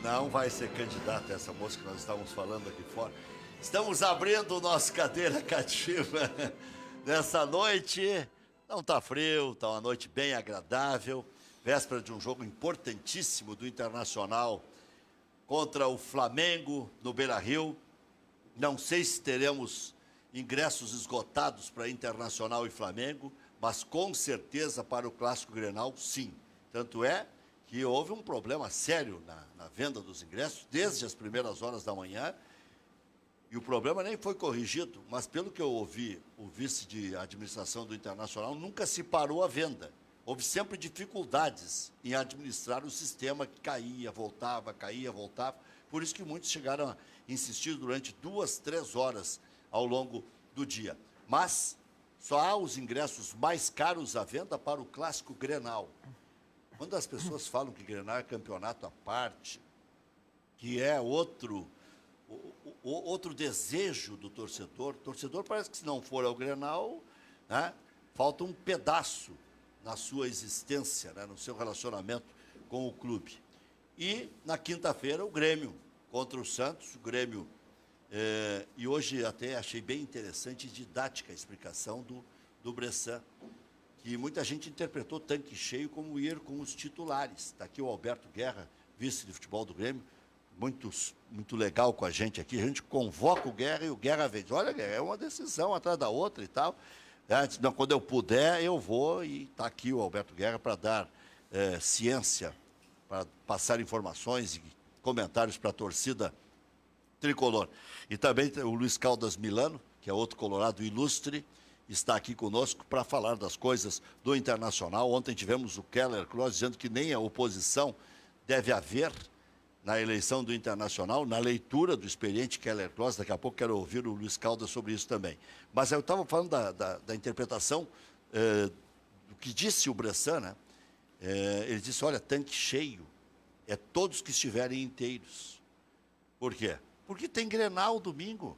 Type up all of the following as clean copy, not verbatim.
Não vai ser candidato essa moça que nós estávamos falando aqui fora. Estamos abrindo o nosso cadeira cativa nessa noite. Não está frio, está uma noite bem agradável. Véspera de um jogo importantíssimo do Internacional contra o Flamengo no Beira-Rio. Não sei se teremos ingressos esgotados para Internacional e Flamengo, mas com certeza para o Clássico Grenal, sim. Tanto é que houve um problema sério na venda dos ingressos desde as primeiras horas da manhã, e o problema nem foi corrigido, mas pelo que eu ouvi, o vice de administração do Internacional nunca se parou a venda. Houve sempre dificuldades em administrar o sistema que caía, voltava, por isso que muitos chegaram a insistir durante 2, 3 horas ao longo do dia. Mas só há os ingressos mais caros à venda para o Clássico Grenal. Quando as pessoas falam que Grenal é campeonato à parte, que é outro desejo do torcedor, o torcedor parece que se não for ao Grenal, né, falta um pedaço na sua existência, né, no seu relacionamento com o clube. E na quinta-feira o Grêmio contra o Santos, o Grêmio, e hoje até achei bem interessante e didática a explicação do Bressan, que muita gente interpretou tanque cheio como ir com os titulares. Está aqui o Alberto Guerra, vice de futebol do Grêmio, muito legal com a gente aqui. A gente convoca o Guerra e o Guerra vem. Olha, Guerra, é uma decisão atrás da outra e tal. Não, quando eu puder, eu vou, e está aqui o Alberto Guerra para dar ciência, para passar informações e comentários para a torcida tricolor. E também o Luiz Caldas Milano, que é outro colorado ilustre, está aqui conosco para falar das coisas do Internacional. Ontem tivemos o Keller Kloss dizendo que nem a oposição deve haver na eleição do Internacional, na leitura do experiente Keller Kloss. Daqui a pouco quero ouvir o Luiz Caldas sobre isso também. Mas eu estava falando da interpretação do que disse o Bressan, né? Ele disse, olha, tanque cheio é todos que estiverem inteiros. Por quê? Porque tem Grenal domingo.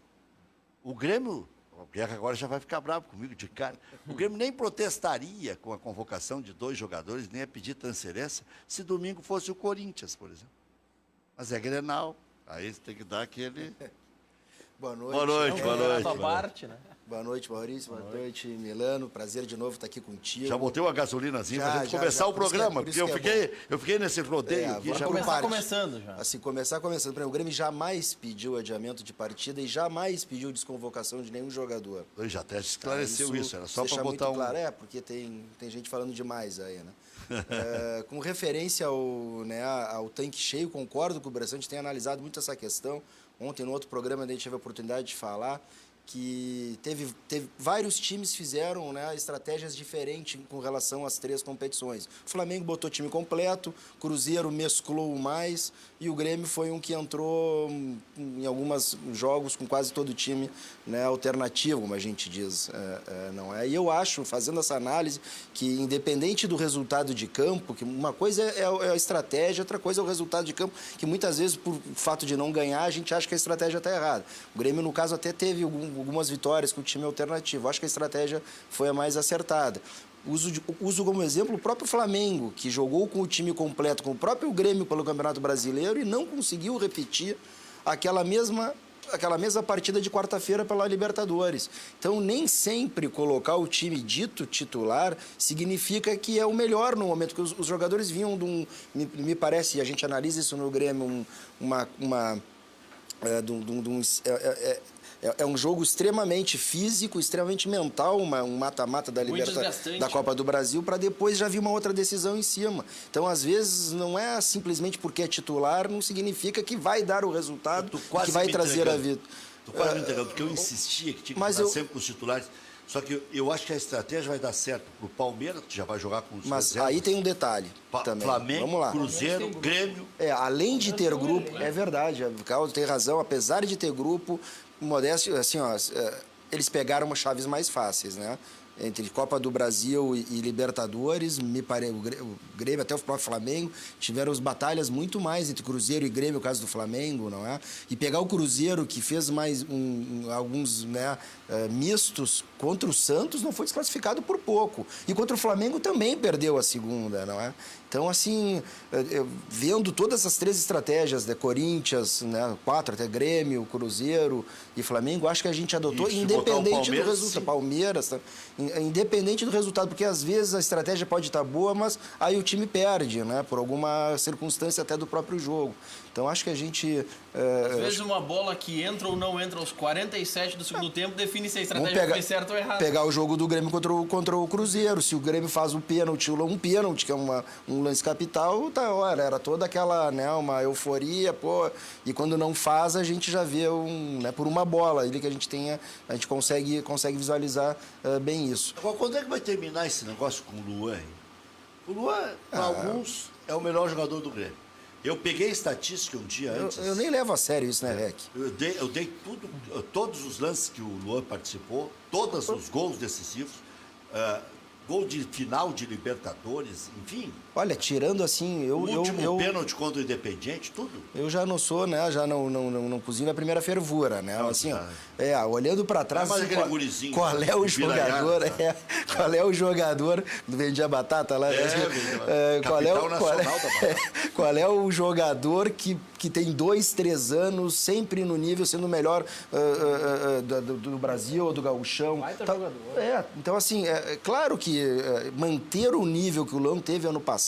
O Grêmio... O Guerra agora já vai ficar bravo comigo de cara. O Grêmio nem protestaria com a convocação de 2 jogadores, nem ia pedir transferência, se domingo fosse o Corinthians, por exemplo. Mas é Grenal, aí você tem que dar aquele... Boa noite. Boa noite, boa noite. Parte, né? Boa noite, Maurício. Boa noite, Milano. Prazer de novo estar aqui contigo. Já botei uma gasolinazinha para a gente começar o programa, porque eu fiquei nesse rodeio aqui. Já começando já. Assim, começando. O Grêmio jamais pediu adiamento de partida e jamais pediu desconvocação de nenhum jogador. Eu já até esclareceu isso, era só para botar muito claro, porque tem gente falando demais aí, né? Com referência ao tanque cheio, concordo com o Bressan, a gente tem analisado muito essa questão. Ontem, no outro programa, a gente teve a oportunidade de falar que teve vários times fizeram, né, estratégias diferentes com relação às 3 competições. O Flamengo botou time completo, Cruzeiro mesclou mais e o Grêmio foi um que entrou em alguns jogos com quase todo o time, né, alternativo, como a gente diz. Não é? E eu acho, fazendo essa análise, que independente do resultado de campo, que uma coisa é a estratégia, outra coisa é o resultado de campo, que muitas vezes, por fato de não ganhar, a gente acha que a estratégia está errada. O Grêmio, no caso, até teve algumas vitórias com o time alternativo. Acho que a estratégia foi a mais acertada. Uso como exemplo o próprio Flamengo, que jogou com o time completo, com o próprio Grêmio pelo Campeonato Brasileiro e não conseguiu repetir aquela mesma partida de quarta-feira pela Libertadores. Então, nem sempre colocar o time dito titular significa que é o melhor no momento, porque os jogadores vinham de me parece, e a gente analisa isso no Grêmio, é um jogo extremamente físico, extremamente mental, um mata-mata da Copa do Brasil, para depois já vir uma outra decisão em cima. Então, às vezes, não é simplesmente porque é titular, não significa que vai dar o resultado, que vai trazer a vida. Estou quase me entregando, porque eu insistia que tinha que estar sempre com os titulares. Só que eu acho que a estratégia vai dar certo para o Palmeiras, que já vai jogar com os Mas reservas. Aí tem um detalhe também. Flamengo, vamos lá. Cruzeiro, Grêmio. Além de ter grupo, é verdade, o Carlos tem razão, apesar de ter grupo, modéstia, assim, eles pegaram umas chaves mais fáceis, né? Entre Copa do Brasil e Libertadores, o Grêmio, até o próprio Flamengo, tiveram as batalhas muito mais entre Cruzeiro e Grêmio, o caso do Flamengo, não é? E pegar o Cruzeiro, que fez mais alguns, né, mistos contra o Santos, não foi desclassificado por pouco. E contra o Flamengo também perdeu a segunda, não é? Então, assim, vendo todas essas 3 estratégias, Corinthians, né, 4 até Grêmio, Cruzeiro e Flamengo, acho que a gente adotou, Isso, independente do resultado. sim. Palmeiras, tá? Independente do resultado, porque às vezes a estratégia pode estar boa, mas aí o time perde, né, por alguma circunstância até do próprio jogo. Então, acho que a gente... Às vezes uma bola que entra ou não entra aos 47 do segundo tempo define se a estratégia foi certa ou errada. Pegar o jogo do Grêmio contra o Cruzeiro. Se o Grêmio faz um pênalti, que é um lance capital, olha, era toda aquela, né, uma euforia, pô. E quando não faz, a gente já vê né, por uma bola ali que a gente consegue visualizar bem isso. Agora, quando é que vai terminar esse negócio com o Luan? O Luan, para alguns, é o melhor jogador do Grêmio. Eu peguei estatística um dia antes. Eu nem levo a sério isso, né, Rec? Eu dei todos os lances que o Luan participou, todos os gols decisivos, gol de final de Libertadores, enfim. Olha, tirando assim... O último pênalti contra o Independiente, tudo. Eu já não sou, né? Já não cozinho na primeira fervura, né? Não, assim, olhando para trás, mas assim, aquele gurizinho, qual é o jogador? Qual é o jogador do Vendia Batata lá? Qual é o jogador que tem 2, 3 anos sempre no nível, sendo o melhor do Brasil ou do Gauchão? Jogador. Então assim, claro que manter o nível que o Luan teve ano passado,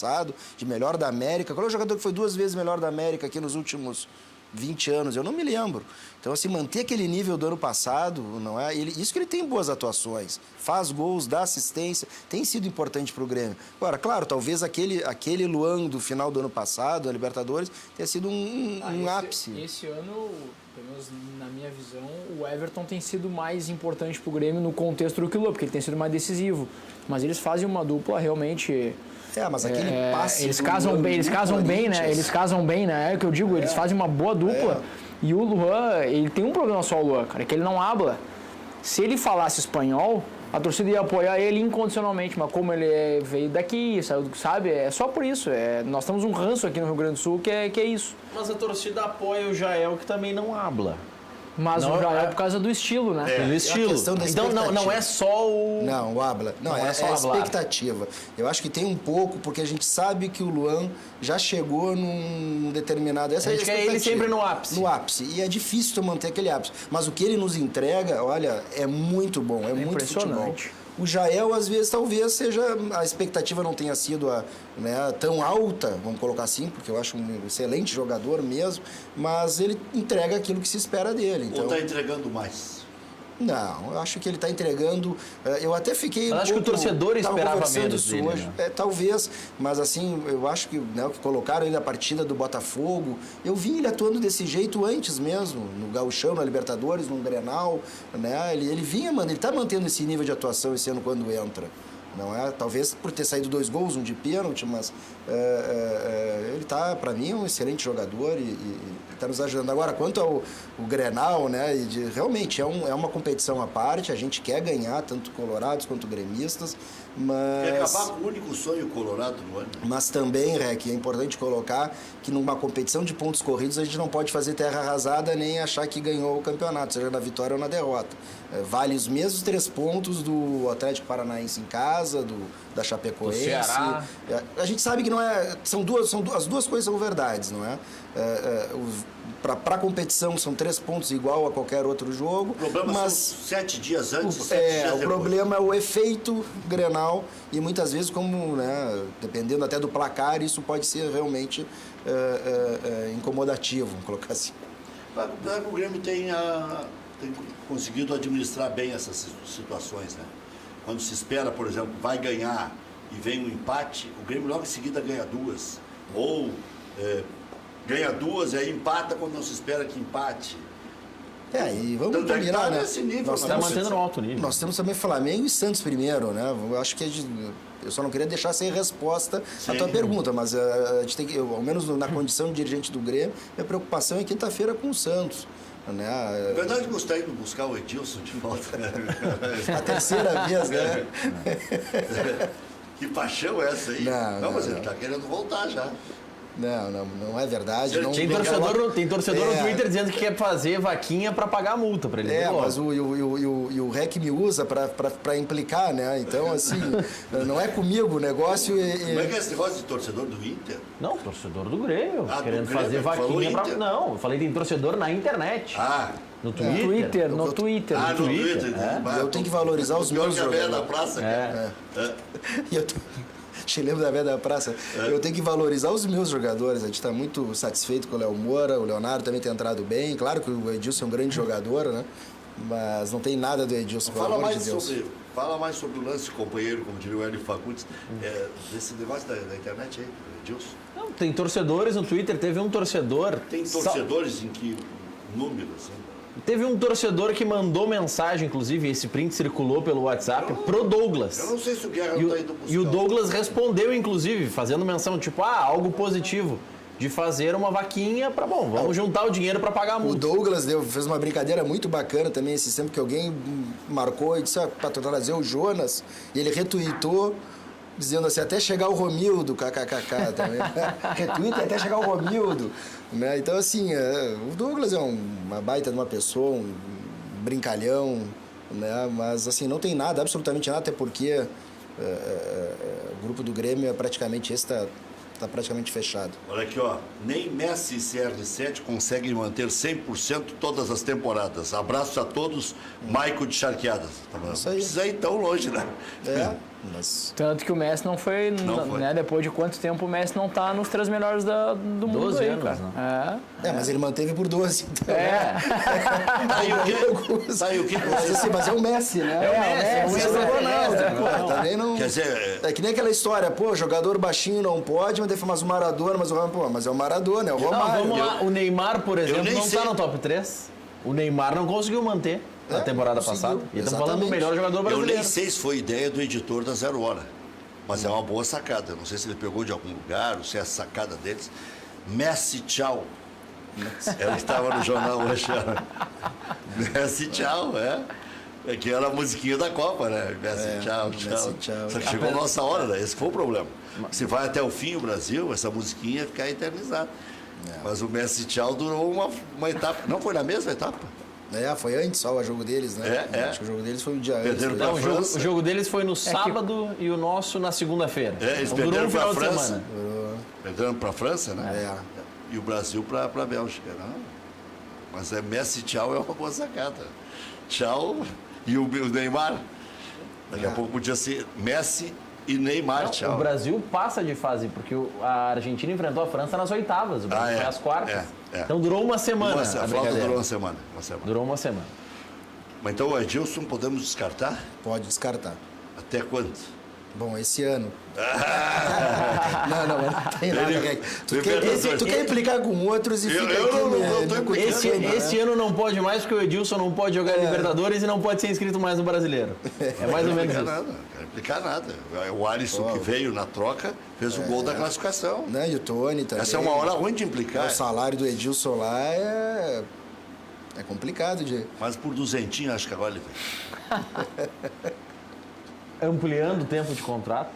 de melhor da América. Qual é o jogador que foi 2 vezes melhor da América aqui nos últimos 20 anos? Eu não me lembro. Então, assim, manter aquele nível do ano passado, não é? Isso que ele tem boas atuações, faz gols, dá assistência, tem sido importante para o Grêmio. Agora, claro, talvez aquele Luan do final do ano passado, a Libertadores, tenha sido um ápice. Esse ano, pelo menos na minha visão, o Everton tem sido mais importante para o Grêmio no contexto do que o Luan, porque ele tem sido mais decisivo. Mas eles fazem uma dupla realmente... mas aquele passe... Eles casam bem, né? Eles casam bem, né? É o que eu digo, eles fazem uma boa dupla. E o Luan, ele tem um problema só, o Luan, cara, que ele não habla. Se ele falasse espanhol, a torcida ia apoiar ele incondicionalmente, mas como ele veio daqui, saiu, sabe? É só por isso. Nós temos um ranço aqui no Rio Grande do Sul que é isso. Mas a torcida apoia o Jael, que também não habla. Mas não, o Jael é por causa do estilo, né? Pelo estilo. Então não é só o... Não, o habla. Não, é só a hablar. expectativa. Eu acho que tem um pouco, porque a gente sabe que o Luan já chegou num determinado... A gente quer ele sempre no ápice. No ápice. E é difícil tu manter aquele ápice. Mas o que ele nos entrega, olha, é muito bom. É muito futebol. O Jael, às vezes, talvez seja... A expectativa não tenha sido tão alta, vamos colocar assim, porque eu acho um excelente jogador mesmo, mas ele entrega aquilo que se espera dele. Então... Ou está entregando mais? Não, eu acho que ele está entregando... Eu até fiquei... Mas acho que o torcedor esperava menos isso dele, hoje. né? Talvez, mas assim, eu acho que o que colocaram ele na partida do Botafogo, eu vi ele atuando desse jeito antes mesmo, no Gauchão, na Libertadores, no Grenal, né? Ele vinha, ele está mantendo esse nível de atuação esse ano quando entra. Não é? Talvez por ter saído 2 gols, um de pênalti, mas ele está, para mim, um excelente jogador e está nos ajudando. Agora, quanto ao Grenal, né, realmente é uma competição à parte, a gente quer ganhar, tanto colorados quanto gremistas, mas... Quer acabar com o único sonho colorado no ano. Mas também, Rec, é importante colocar que numa competição de pontos corridos a gente não pode fazer terra arrasada nem achar que ganhou o campeonato, seja na vitória ou na derrota. Vale os mesmos 3 pontos do Atlético Paranaense em casa, da Chapecoense. Do Ceará. A gente sabe que não é... as duas coisas são verdades, não é? Para a competição são 3 pontos igual a qualquer outro jogo. O problema mas são 7 dias antes, 7 dias depois. O problema é o efeito Grenal e muitas vezes, como, né, dependendo até do placar, isso pode ser realmente incomodativo, vamos colocar assim. O Grêmio tem conseguido administrar bem essas situações, né? Quando se espera, por exemplo, vai ganhar e vem um empate, o Grêmio logo em seguida ganha 2. Ou ganha 2 e aí empata quando não se espera que empate. E vamos combinar, né? Nesse nível, nós estamos mantendo no alto nível. Nós temos também Flamengo e Santos primeiro, né? Eu acho que eu só não queria deixar sem resposta a tua pergunta, mas a gente tem que, ao menos na condição de dirigente do Grêmio, minha preocupação é quinta-feira com o Santos. Né? Na verdade, gostaria de buscar o Edilson de volta. A terceira vez, né? Que paixão é essa aí? Não, mas ele está querendo voltar já. Não é verdade. Não, Tem torcedor no Twitter dizendo que quer fazer vaquinha pra pagar a multa pra ele. Mas o REC me usa pra implicar, né? Então, assim, não é comigo o negócio Como é que é esse negócio de torcedor do Inter? Não, torcedor do Grêmio. Ah, querendo do Grêmio, fazer falou vaquinha pra... Inter. Não, eu falei tem torcedor na internet. Ah, No No Twitter. Twitter. no Twitter. Eu tenho que valorizar os meus Pior que a velha da jogadores. praça, cara. E eu te lembro da velha da praça. Eu tenho que valorizar os meus jogadores. A gente está muito satisfeito com o Léo Moura, o Leonardo também tem entrado bem. Claro que o Edilson é um grande jogador, né? Mas não tem nada do Edilson, pelo amor de Deus. Fala mais sobre o lance companheiro, como diria o Hélio Fagundes, desse negócio da internet aí, Edilson. Não, tem torcedores no Twitter. Teve um torcedor... Tem torcedores em que número, assim? Teve um torcedor que mandou mensagem, inclusive, esse print circulou pelo WhatsApp, pro Douglas. Eu não sei se o Guerra está indo buscar. E o Douglas respondeu, inclusive, fazendo menção, tipo, algo positivo, de fazer uma vaquinha para, vamos juntar o dinheiro para pagar a multa. O Douglas fez uma brincadeira muito bacana também esse tempo que alguém marcou e disse para trazer o Jonas, e ele retweetou, dizendo assim, até chegar o Romildo, kkkk também. Retweet até chegar o Romildo. Né? Então, assim, o Douglas é uma baita de uma pessoa, um brincalhão, né? Mas, assim, não tem nada, absolutamente nada, até porque o grupo do Grêmio é praticamente está praticamente fechado. Olha aqui, ó. Nem Messi e CR7 conseguem manter 100% todas as temporadas. Abraços a todos, Maico de Charqueadas. Não precisa ir tão longe, né? Mas... Tanto que o Messi não foi, né? Depois de quanto tempo o Messi não tá nos 3 melhores do mundo 12 aí, anos, cara. né? Mas ele manteve por 12. Então, Aí o que mas, assim, mas é o Messi, né? É o Messi, o Ronaldo. Também não... Quer dizer... É que nem aquela história, jogador baixinho não pode, mas o Maradona, mas é o Maradona, é o Romário. Vamos lá, o Neymar, por exemplo, não sei. está no top 3. O Neymar não conseguiu manter na temporada passada. E estamos falando do melhor jogador Eu brasileiro. nem sei se foi ideia do editor da Zero Hora, mas é uma boa sacada. Não sei se ele pegou de algum lugar ou se é a sacada deles. Messi, tchau. Ela estava no jornal hoje. Messi, tchau, É que era a musiquinha da Copa, né? Messi, tchau, tchau. Messi, tchau. Só que chegou a nossa hora, né? Esse foi o problema. Se vai até o fim o Brasil, essa musiquinha ia ficar eternizada. Mas o Messi, tchau durou uma etapa. Não foi na mesma etapa? Foi antes só o jogo deles, né? Acho que o jogo deles foi um dia antes. Perderam pra Não, França. o jogo deles foi no sábado e o nosso na segunda-feira. Eles Então, durou perderam um para final a de França. semana. Perderam para a França, né? E o Brasil para a Bélgica. Não. Mas Messi, tchau, é uma boa sacada. Tchau. E o Neymar? Daqui a pouco podia ser Messi e Neymar, tchau. O Brasil passa de fase, porque a Argentina enfrentou a França nas oitavas, o Brasil foi às quartas. Então durou uma semana. A falta durou uma semana. Durou uma semana. Mas então o Edilson podemos descartar? Pode descartar. Até quando? Bom, esse ano. Não tem nada. Tu quer implicar com outros e fica Esse ano não pode mais, porque o Edilson não pode jogar Libertadores e não pode ser inscrito mais no Brasileiro. É mais ou menos isso. Não quero implicar nada. O Alisson que veio na troca fez o gol da classificação. E o Tony também. Essa é uma hora ruim de implicar. O salário do Edilson lá é complicado de... Mas por 200, acho que agora ele vem. Ampliando o tempo de contrato.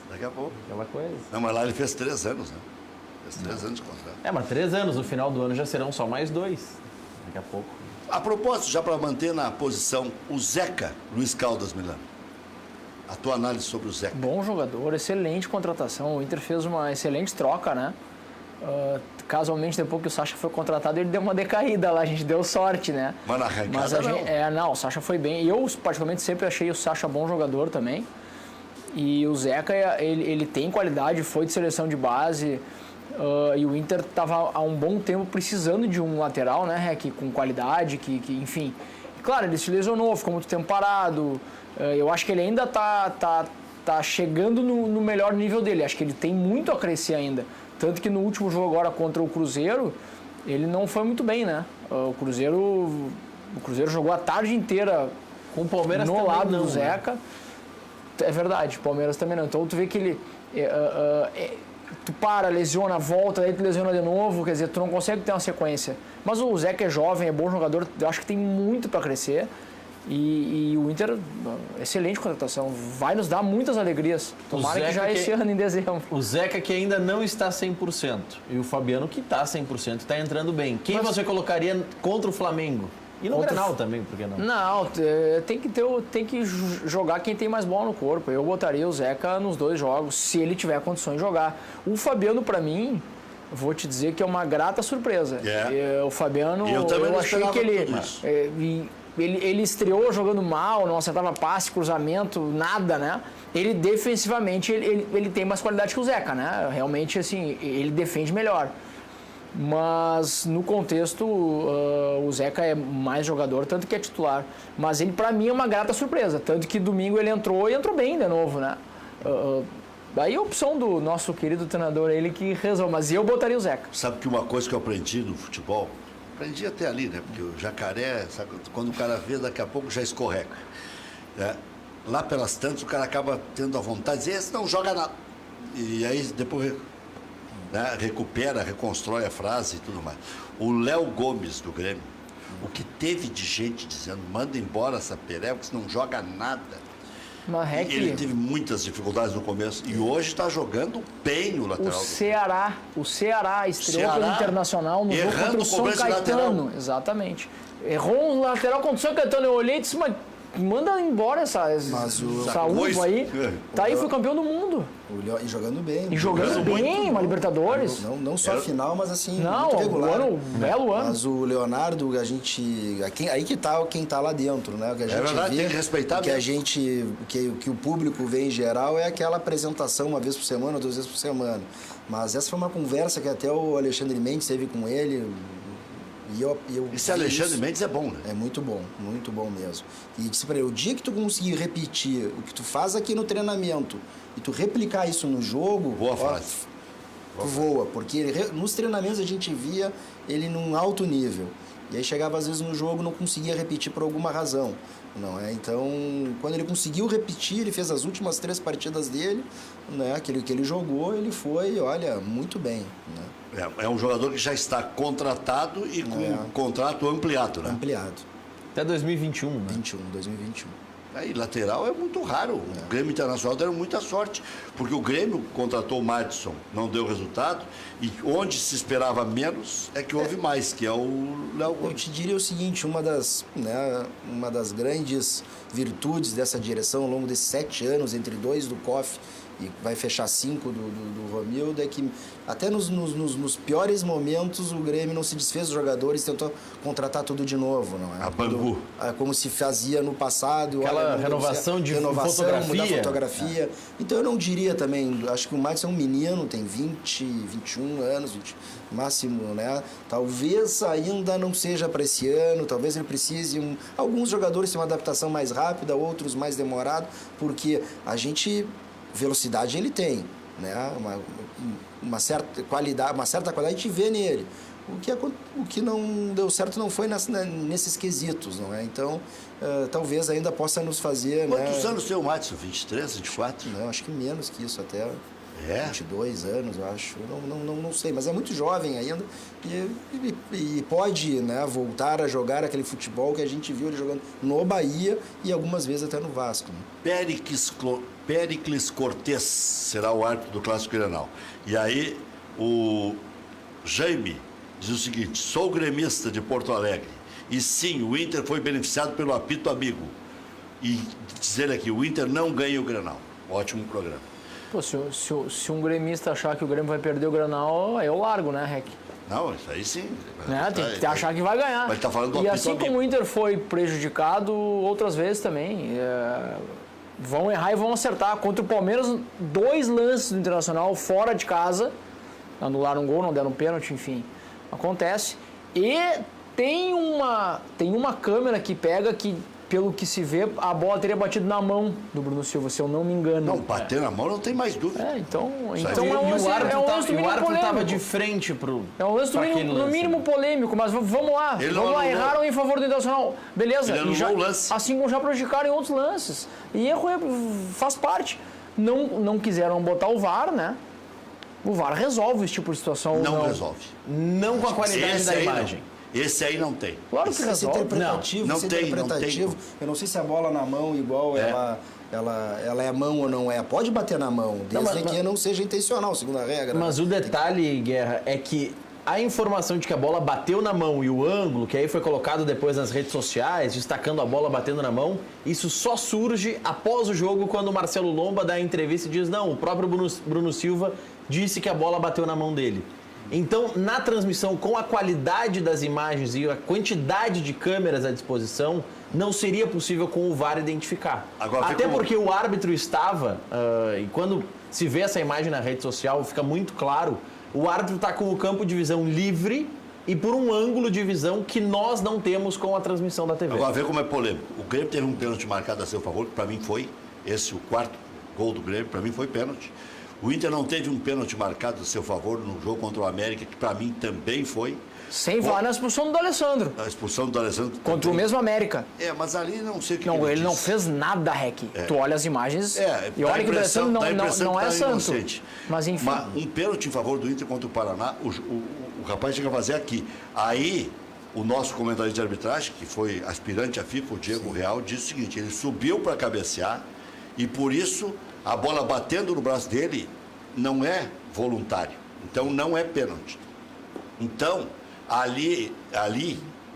Daqui a pouco. Aquela coisa. Não, mas lá ele fez 3 anos, né? Fez 3 anos de contrato. Mas 3 anos, no final do ano já serão só mais 2. Daqui a pouco. A propósito, já para manter na posição, o Zeca, Luiz Caldas Milano. A tua análise sobre o Zeca. Bom jogador, excelente contratação. O Inter fez uma excelente troca, né? Casualmente, depois que o Sacha foi contratado, ele deu uma decaída lá, a gente deu sorte, né? Mas na arrancada não. O Sacha foi bem. E eu, particularmente, sempre achei o Sacha bom jogador também. E o Zeca, ele tem qualidade, foi de seleção de base. E o Inter estava há um bom tempo precisando de um lateral, né, que com qualidade, que enfim. E, claro, ele se lesionou, ficou muito tempo parado. Eu acho que ele ainda tá chegando no melhor nível dele. Acho que ele tem muito a crescer ainda. Tanto que no último jogo agora contra o Cruzeiro, ele não foi muito bem, né? O Cruzeiro jogou a tarde inteira com o Palmeiras no lado do Zeca. Né? É verdade, o Palmeiras também não. Então tu vê que ele... tu lesiona, volta, aí tu lesiona de novo, quer dizer, tu não consegue ter uma sequência. Mas o Zeca é jovem, é bom jogador, eu acho que tem muito para crescer. E o Inter, excelente contratação, vai nos dar muitas alegrias. Tomara que já esse ano, em dezembro. O Zeca que ainda não está 100%. E o Fabiano que está 100%, está entrando bem. Quem você colocaria contra o Flamengo? E no Grenal também, por que não? Não, tem que jogar quem tem mais bola no corpo. Eu botaria o Zeca nos 2 jogos, se ele tiver condições de jogar. O Fabiano, para mim, vou te dizer que é uma grata surpresa. O Fabiano, eu achei que ele estreou jogando mal, não acertava passe, cruzamento, nada, né? Ele defensivamente, ele tem mais qualidade que o Zeca, né? Realmente, assim, ele defende melhor. Mas no contexto, o Zeca é mais jogador, tanto que é titular. Mas ele, pra mim, é uma grata surpresa. Tanto que domingo ele entrou e entrou bem de novo, né? Daí a opção do nosso querido treinador, ele que resolve. Mas eu botaria o Zeca. Sabe que uma coisa que eu aprendi no futebol, aprendi até ali, né? Porque o jacaré, sabe, quando o cara vê, daqui a pouco já escorrega. Né? Lá pelas tantas, o cara acaba tendo a vontade de dizer, esse não joga nada. E aí depois... Né, recupera, reconstrói a frase e tudo mais. O Léo Gomes, do Grêmio, o que teve de gente dizendo, manda embora essa pereba, que você não joga nada. Ele teve muitas dificuldades no começo e hoje está jogando bem no lateral. O Ceará estreou pelo Internacional no jogo contra o São Caetano. Exatamente. Errou um lateral contra o São Caetano. Eu olhei e disse, mas manda embora essa uva aí. Tá aí, foi campeão do mundo. E jogando bem. E jogando bem, uma Libertadores. Não só a final, mas assim, não, muito regular. Belo ano. Mas o Leonardo, aí que tá quem tá lá dentro, né? O que a gente verdade, vê, tem que respeitar que o público vê em geral é aquela apresentação uma vez por semana, 2 vezes por semana. Mas essa foi uma conversa que até o Alexandre Mendes teve com ele. Esse Alexandre Mendes é bom, né? É muito bom mesmo. E disse pra ele, o dia que tu conseguir repetir o que tu faz aqui no treinamento e tu replicar isso no jogo... Boa frase. Tu voa, porque nos treinamentos a gente via ele num alto nível. E aí chegava às vezes no jogo não conseguia repetir por alguma razão. Não é? Então, quando ele conseguiu repetir, ele fez as últimas 3 partidas dele, né? Aquele que ele jogou, ele foi, olha, muito bem. Né? É um jogador que já está contratado e com contrato ampliado, né? Ampliado. Até 2021, né? 2021. Aí, lateral é muito raro. O Grêmio Internacional deram muita sorte, porque o Grêmio contratou o Madison, não deu resultado, e onde se esperava menos é que houve mais, que é o Léo Gomes. Eu te diria o seguinte, uma das grandes virtudes dessa direção ao longo desses 7 anos, entre 2 do COF e vai fechar 5 do Romildo, é que até nos piores momentos o Grêmio não se desfez dos jogadores, tentou contratar tudo de novo, não é? A Bangu. Como se fazia no passado. Aquela renovação de fotografia. Mudar fotografia. Então eu não diria também, acho que o Max é um menino, tem 20, 21 anos, 20, máximo, né? Talvez ainda não seja para esse ano, talvez ele precise... Alguns jogadores têm uma adaptação mais rápida, outros mais demorada, porque a gente... Velocidade ele tem, né? Uma certa qualidade a gente vê nele. O que não deu certo não foi nesses quesitos, não é? Então, talvez ainda possa nos fazer... Quantos anos tem o Madison? 23, 24? Não, acho que menos que isso até. 22 anos, eu acho. Não sei, mas é muito jovem ainda e pode, né, voltar a jogar aquele futebol que a gente viu ele jogando no Bahia e algumas vezes até no Vasco. Né? Péricles Cortez será o árbitro do Clássico Grenal. E aí o Jaime diz o seguinte, sou gremista de Porto Alegre e sim, o Inter foi beneficiado pelo apito amigo. E dizer aqui, o Inter não ganha o Grenal. Ótimo programa. Pô, se um gremista achar que o Grêmio vai perder o Grenal, aí eu largo, né, Rec? Não, isso aí sim. Né? Tem que achar que vai ganhar. Mas tá falando do e assim amigo. como o Inter foi prejudicado, outras vezes também. Vão errar e vão acertar. Contra o Palmeiras, 2 lances do Internacional fora de casa. Anularam um gol, não deram pênalti, enfim. Acontece. E tem uma câmera que pega que, pelo que se vê, a bola teria batido na mão do Bruno Silva, se eu não me engano. Não, bater na mão não tem mais dúvida. Então e o árbitro estava de frente pro... É um lance no mínimo polêmico, mas vamos lá. Erraram em favor do Internacional. Beleza. Ele anulou o lance. Assim como já prejudicaram em outros lances. E erro faz parte. Não quiseram botar o VAR, né? O VAR resolve esse tipo de situação. Não resolve. Não com a qualidade da imagem. Esse aí não tem. Claro que Esse resolve. interpretativo, Não esse tem, interpretativo. Eu não sei se a bola na mão igual ela é mão ou não é. Pode bater na mão, desde que não seja intencional, segundo a regra. Mas o detalhe, Guerra, é que a informação de que a bola bateu na mão e o ângulo, que aí foi colocado depois nas redes sociais, destacando a bola batendo na mão, isso só surge após o jogo, quando o Marcelo Lomba dá a entrevista e diz, não, o próprio Bruno Silva disse que a bola bateu na mão dele. Então, na transmissão, com a qualidade das imagens e a quantidade de câmeras à disposição, não seria possível com o VAR identificar. Agora, até porque o árbitro estava, e quando se vê essa imagem na rede social, fica muito claro, o árbitro está com o campo de visão livre e por um ângulo de visão que nós não temos com a transmissão da TV. Agora, vê como é polêmico. O Grêmio teve um pênalti marcado a seu favor, que para mim foi esse, o quarto gol do Grêmio, para mim foi pênalti. O Inter não teve um pênalti marcado a seu favor no jogo contra o América, que para mim também foi. Sem VAR na expulsão do Alessandro. A expulsão do Alessandro. Contra também. o mesmo América. Mas ali não sei o que Não, ele não disse. fez nada, Rec. Tu olha as imagens e dá olha que o Alessandro dá a impressão não que é tá santo. inocente. Mas enfim. Um pênalti em favor do Inter contra o Paraná, o rapaz chega a fazer aqui. Aí, o nosso comentarista de arbitragem, que foi aspirante à FIFA, o Diego Real, disse o seguinte, ele subiu para cabecear e por isso a bola batendo no braço dele não é voluntário. Então não é pênalti. Então, ali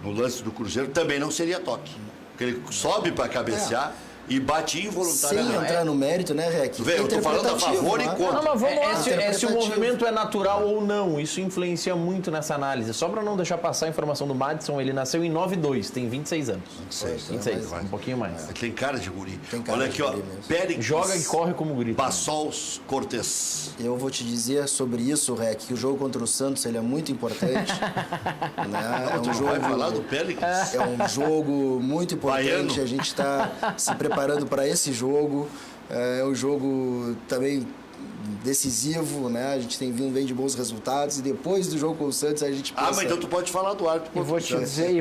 no lance do Cruzeiro também não seria toque. Porque ele sobe para cabecear e bate Sem involuntariamente. entrar no mérito, né, Rec? Vê, eu tô falando a favor e contra. Não, mas vamos lá. Se o movimento é natural ou não, isso influencia muito nessa análise. Só para não deixar passar a informação do Madison, ele nasceu em 92, tem 26 anos. 26, um pouquinho mais. Ele tem cara de guri. Tem cara Olha de aqui, ó. guri mesmo. Péricles Joga e corre como grito. Bassols Cortes. Eu vou te dizer sobre isso, Rec, que o jogo contra o Santos ele é muito importante. Né? É Tu um não vai jogo, falar do Péricles? é um jogo muito importante. Baiano. A gente está se preparando para esse jogo. É um jogo também decisivo, né? A gente vem de bons resultados e depois do jogo com o Santos a gente pensa... Mas então tu pode falar do árbitro. E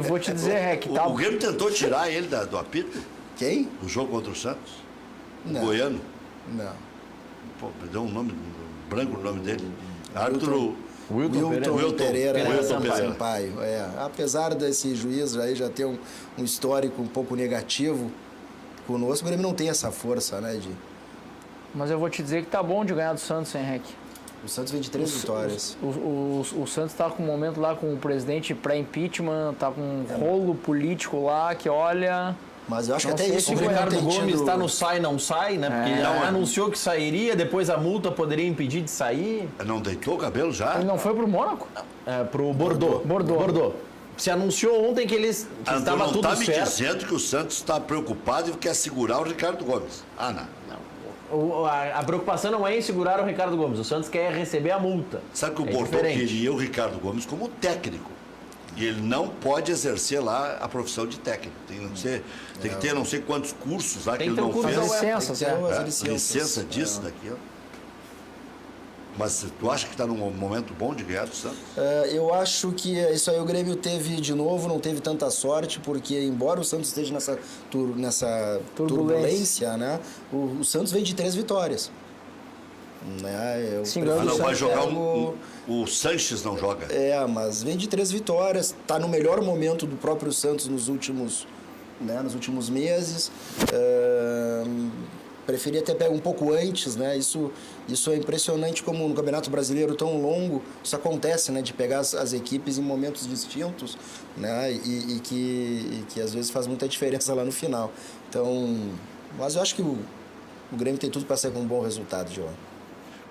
vou te dizer, Rec, tá? O Grêmio tentou tirar ele do apito, Quem? do jogo contra o Santos? O Não. goiano. Não. Pô, deu um nome branco o nome dele. Árbitro... Wilton Pereira Sampaio. Sampaio. Apesar desse juiz aí já ter um histórico um pouco negativo conosco, o Grêmio não tem essa força, né, Mas eu vou te dizer que tá bom de ganhar do Santos, hein, Rec? O Santos vem de 3 vitórias. O Santos tá com um momento lá com o presidente pré-impeachment, tá com um rolo político lá que olha... Mas eu acho que Não até sei isso se O o Grêmio Ricardo tem Gomes tido... está no sai, não sai, né? Porque ele anunciou que sairia, depois a multa poderia impedir de sair. Não deitou o cabelo já? Ele não foi pro Mônaco? Pro Bordeaux. Se anunciou ontem que eles que Então estava não tudo está me certo. dizendo que o Santos está preocupado e quer segurar o Ricardo Gomes. Não. A preocupação não é em segurar o Ricardo Gomes. O Santos quer receber a multa. Sabe que o É Bordeaux diferente. queria o Ricardo Gomes como técnico. E ele não pode exercer lá a profissão de técnico. Tem que ter não sei quantos cursos lá que Tem ele que ter não um curso fez. da UEFA. Licenças, Tem que ter umas É, licenças. licença disso, daquilo. Mas tu acha que está num momento bom de ganhar do Santos? Eu acho que isso aí o Grêmio teve de novo, não teve tanta sorte, porque embora o Santos esteja nessa turbulência, né? O Santos vem de 3 vitórias. Né? Eu Sim, prefiro Não vai jogar pego- o Sanches não joga. mas vem de 3 vitórias, está no melhor momento do próprio Santos nos últimos meses. Preferia até pegar um pouco antes, né? Isso é impressionante como no Campeonato Brasileiro tão longo isso acontece, né? De pegar as equipes em momentos distintos, né? E que às vezes faz muita diferença lá no final. Então, mas eu acho que o Grêmio tem tudo para sair com um bom resultado, João.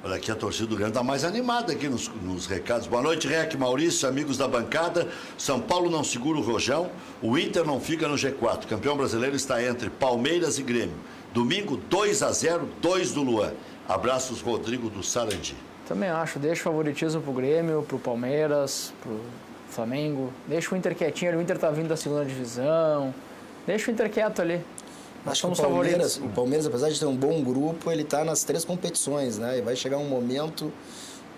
Olha aqui, a torcida do Grêmio está mais animada aqui nos recados. Boa noite, Rec, Maurício, amigos da bancada. São Paulo não segura o Rojão, o Inter não fica no G4. Campeão brasileiro está entre Palmeiras e Grêmio. Domingo, 2-0, 2 do Luan. Abraços, Rodrigo do Sarandi. Também acho. Deixa o favoritismo pro Grêmio, pro Palmeiras, pro Flamengo. Deixa o Inter quietinho ali. O Inter tá vindo da segunda divisão. Deixa o Inter quieto ali. Nós Acho que somos favoritos. o Palmeiras, apesar de ter um bom grupo, ele está nas 3 competições, né? E vai chegar um momento,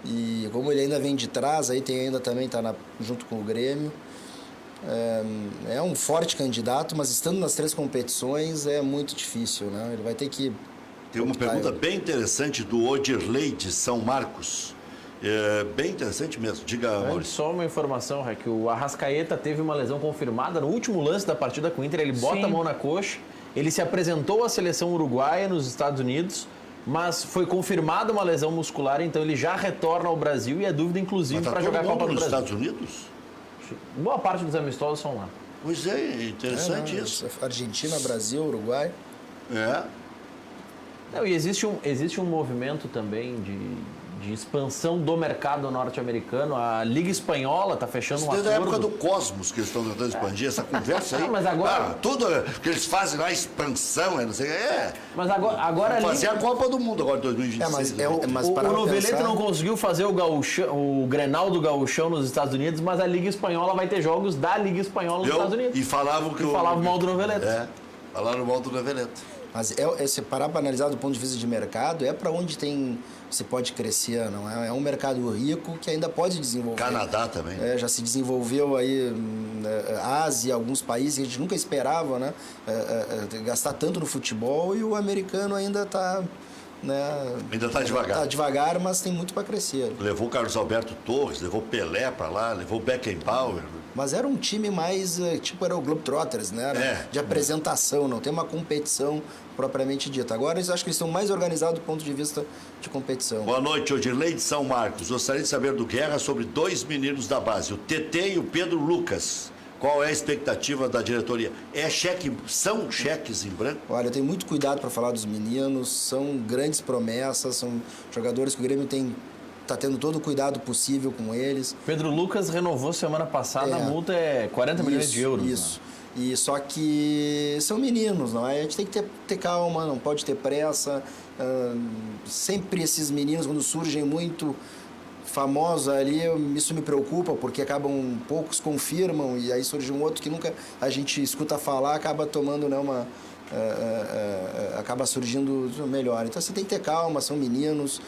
e como ele ainda vem de trás, aí também está junto com o Grêmio. É um forte candidato, mas estando nas 3 competições é muito difícil, né? Ele vai ter que... Tem uma pergunta bem interessante do Odirley de São Marcos. É bem interessante mesmo. Diga, Maurício. Só uma informação, que o Arrascaeta teve uma lesão confirmada no último lance da partida com o Inter. Ele bota Sim. a mão na coxa, ele se apresentou à seleção uruguaia nos Estados Unidos, mas foi confirmada uma lesão muscular, então ele já retorna ao Brasil e é dúvida, inclusive, Mas tá para todo jogar a Copa mundo do nos Brasil. Estados Unidos? Boa parte dos amistosos são lá. Pois é, interessante isso. Argentina, Brasil, Uruguai. É. Não, e existe um movimento também de expansão do mercado norte-americano. A Liga Espanhola está fechando um Desde a época acordo. do Cosmos que eles estão tentando expandir essa conversa aí. Não, mas agora- tudo que eles fazem lá, expansão, não sei o que. Mas agora a Vão fazer Liga... a Copa do Mundo agora em 2026. Mas O para Noveleta pensar- não conseguiu fazer o Grenal do Gauchão nos Estados Unidos, mas a Liga Espanhola vai ter jogos da Liga Espanhola nos Estados Unidos. E falavam que falavam mal do Noveleta. É, falaram mal do Noveleta. Mas se parar para analisar do ponto de vista de mercado, é para onde se pode crescer, não é? É um mercado rico que ainda pode desenvolver. Canadá também. Já se desenvolveu aí Ásia, alguns países que a gente nunca esperava, né? Gastar tanto no futebol, e o americano ainda está... Né? Ainda está devagar. Está devagar, mas tem muito para crescer. Levou o Carlos Alberto Torres, levou Pelé para lá, levou Beckenbauer. Mas era um time mais, era o Globetrotters, né? De apresentação, não tem uma competição propriamente dita. Agora, eu acho que eles estão mais organizados do ponto de vista de competição. Boa noite, Odirlei de São Marcos. Gostaria de saber do Guerra sobre 2 meninos da base, o TT e o Pedro Lucas. Qual é a expectativa da diretoria? São cheques em branco? Olha, eu tenho muito cuidado para falar dos meninos, são grandes promessas, são jogadores que o Grêmio está tendo todo o cuidado possível com eles. Pedro Lucas renovou semana passada, a multa é 40 milhões de euros. Isso. E só que são meninos, não é? A gente tem que ter calma, não pode ter pressa. Sempre esses meninos, quando surgem muito famosos ali, isso me preocupa, porque poucos confirmam, e aí surge um outro que nunca a gente escuta falar, acaba tomando, né, acaba surgindo melhor. Então você tem que ter calma, são meninos,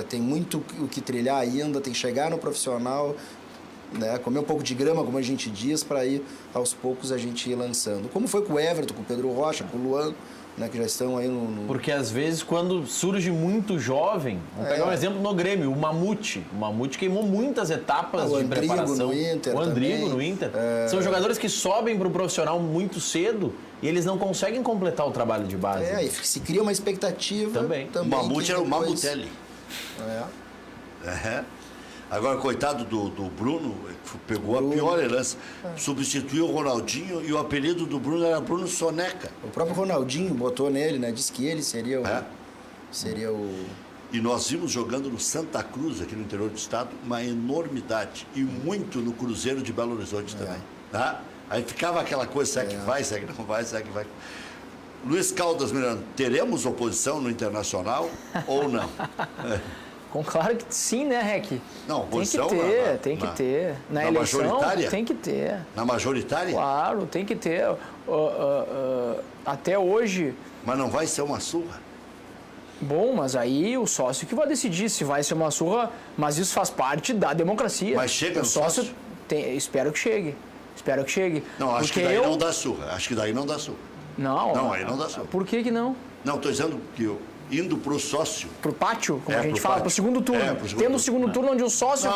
tem muito o que trilhar ainda, tem que chegar no profissional, né, comer um pouco de grama, como a gente diz, para ir aos poucos a gente ir lançando. Como foi com o Everton, com o Pedro Rocha, com o Luan, né, que já estão aí no... Porque às vezes quando surge muito jovem, vamos pegar um exemplo no Grêmio, o Mamute queimou muitas etapas de preparação. No Inter o Andrigo também. no Inter. São jogadores que sobem para o profissional muito cedo e eles não conseguem completar o trabalho de base. E se cria uma expectativa Também. O Mamute era o Mamutelli. É. Agora, coitado do Bruno, pegou a pior herança. Substituiu o Ronaldinho e o apelido do Bruno era Bruno Soneca. O próprio Ronaldinho botou nele, né? Disse que ele seria o... E nós vimos jogando no Santa Cruz, aqui no interior do estado, uma enormidade. E muito no Cruzeiro de Belo Horizonte também. Tá? Aí ficava aquela coisa, será que vai, será que não vai, será que vai... Luiz Caldas Miranda, teremos oposição no Internacional ou não? Claro que sim, né, Rec? Não, oposição tem que ter. Na eleição, majoritária? tem que ter. Na majoritária? Claro, tem que ter. Até hoje... Mas não vai ser uma surra? Bom, mas aí o sócio que vai decidir se vai ser uma surra, mas isso faz parte da democracia. Mas chega o no sócio? Espero que chegue. Não, acho que daí não dá surra. Acho que daí não dá surra. Não, aí não dá surra. Por que não? Não, estou dizendo que indo para o sócio... Pro pátio, como a gente pro fala, pátio. pro segundo turno. Pro segundo Tendo o turno. segundo turno onde o sócio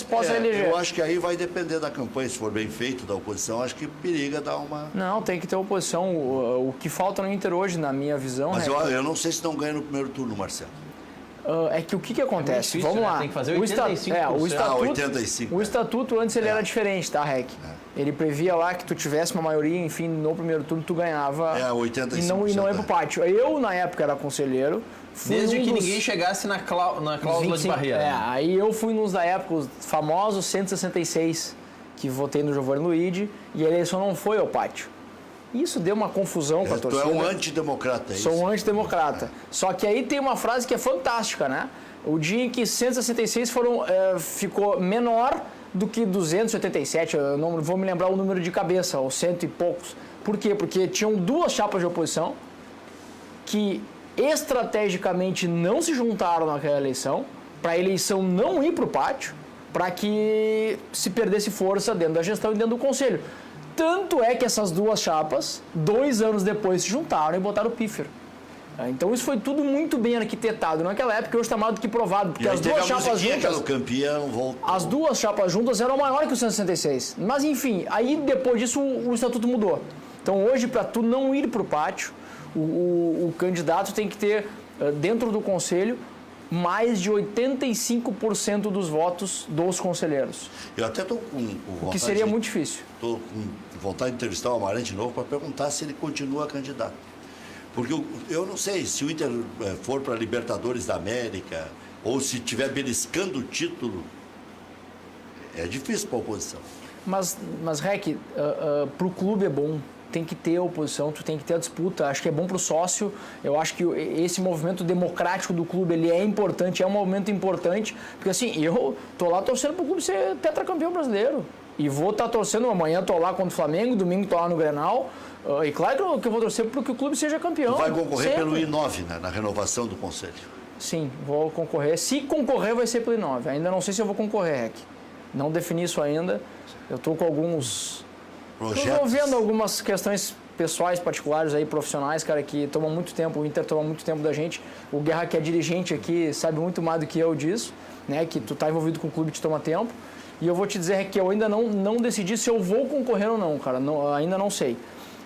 possa eleger. Eu acho que aí vai depender da campanha, se for bem feito da oposição, acho que periga dar uma... Não, tem que ter oposição. O que falta no Inter hoje, na minha visão, Mas eu não sei se não ganha no primeiro turno, Marcelo. é que o que acontece? difícil, Vamos né? lá. Tem que fazer o 85%. 85, o estatuto antes ele era diferente, tá, Rec? Ele previa lá que tu tivesse uma maioria, enfim, no primeiro turno tu ganhava. 85%. E não é pro pátio. Eu, na época, era conselheiro. Desde que ninguém chegasse na cláusula 25, de barreira. Aí eu fui nos da época, os famosos 166, que votei no Giovanni Luigi, e a eleição não foi ao pátio. Isso deu uma confusão com a torcida. Tu é um antidemocrata, é isso? Sou um antidemocrata. Só que aí tem uma frase que é fantástica, né? O dia em que 166 ficou menor do que 287, eu não vou me lembrar o número de cabeça, ou cento e poucos. Por quê? Porque tinham duas chapas de oposição que estrategicamente não se juntaram naquela eleição, para a eleição não ir para o pátio, para que se perdesse força dentro da gestão e dentro do conselho. Tanto é que essas duas chapas, 2 anos depois, se juntaram e botaram o pífero. Então isso foi tudo muito bem arquitetado naquela época, hoje está mais do que provado, porque as duas chapas juntas, campeão, voltou. as duas chapas juntas eram maiores que o 166. Mas enfim, aí depois disso o estatuto mudou. Então hoje, para tu não ir para o pátio, o candidato tem que ter, dentro do conselho, mais de 85% dos votos dos conselheiros. Eu até estou com vontade. O que seria muito difícil. Estou com vontade de entrevistar o Amarante de novo para perguntar se ele continua candidato. Porque eu não sei se o Inter for para Libertadores da América ou se estiver beliscando o título, é difícil para a oposição. Mas Rec, para o clube é bom. Tem que ter a oposição, tu tem que ter a disputa. Acho que é bom para o sócio. Eu acho que esse movimento democrático do clube ele é importante, é um movimento importante. Porque assim, eu tô lá torcendo para o clube ser tetracampeão brasileiro. E vou estar torcendo, amanhã tô lá contra o Flamengo, domingo tô lá no Grenal. E claro que eu vou torcer para que o clube seja campeão. Tu vai concorrer sempre. pelo I9, né, na renovação do conselho. Sim, vou concorrer. Se concorrer, vai ser pelo I9. Ainda não sei se eu vou concorrer, Rec. Não defini isso ainda. Eu estou com alguns... Estou vendo algumas questões pessoais, particulares, aí, profissionais, cara, que tomam muito tempo. O Inter toma muito tempo da gente. O Guerra, que é dirigente aqui, sabe muito mais do que eu disso, né? Que tu tá envolvido com o clube, te toma tempo. E eu vou te dizer que eu ainda não decidi se eu vou concorrer ou não, cara. Ainda não sei.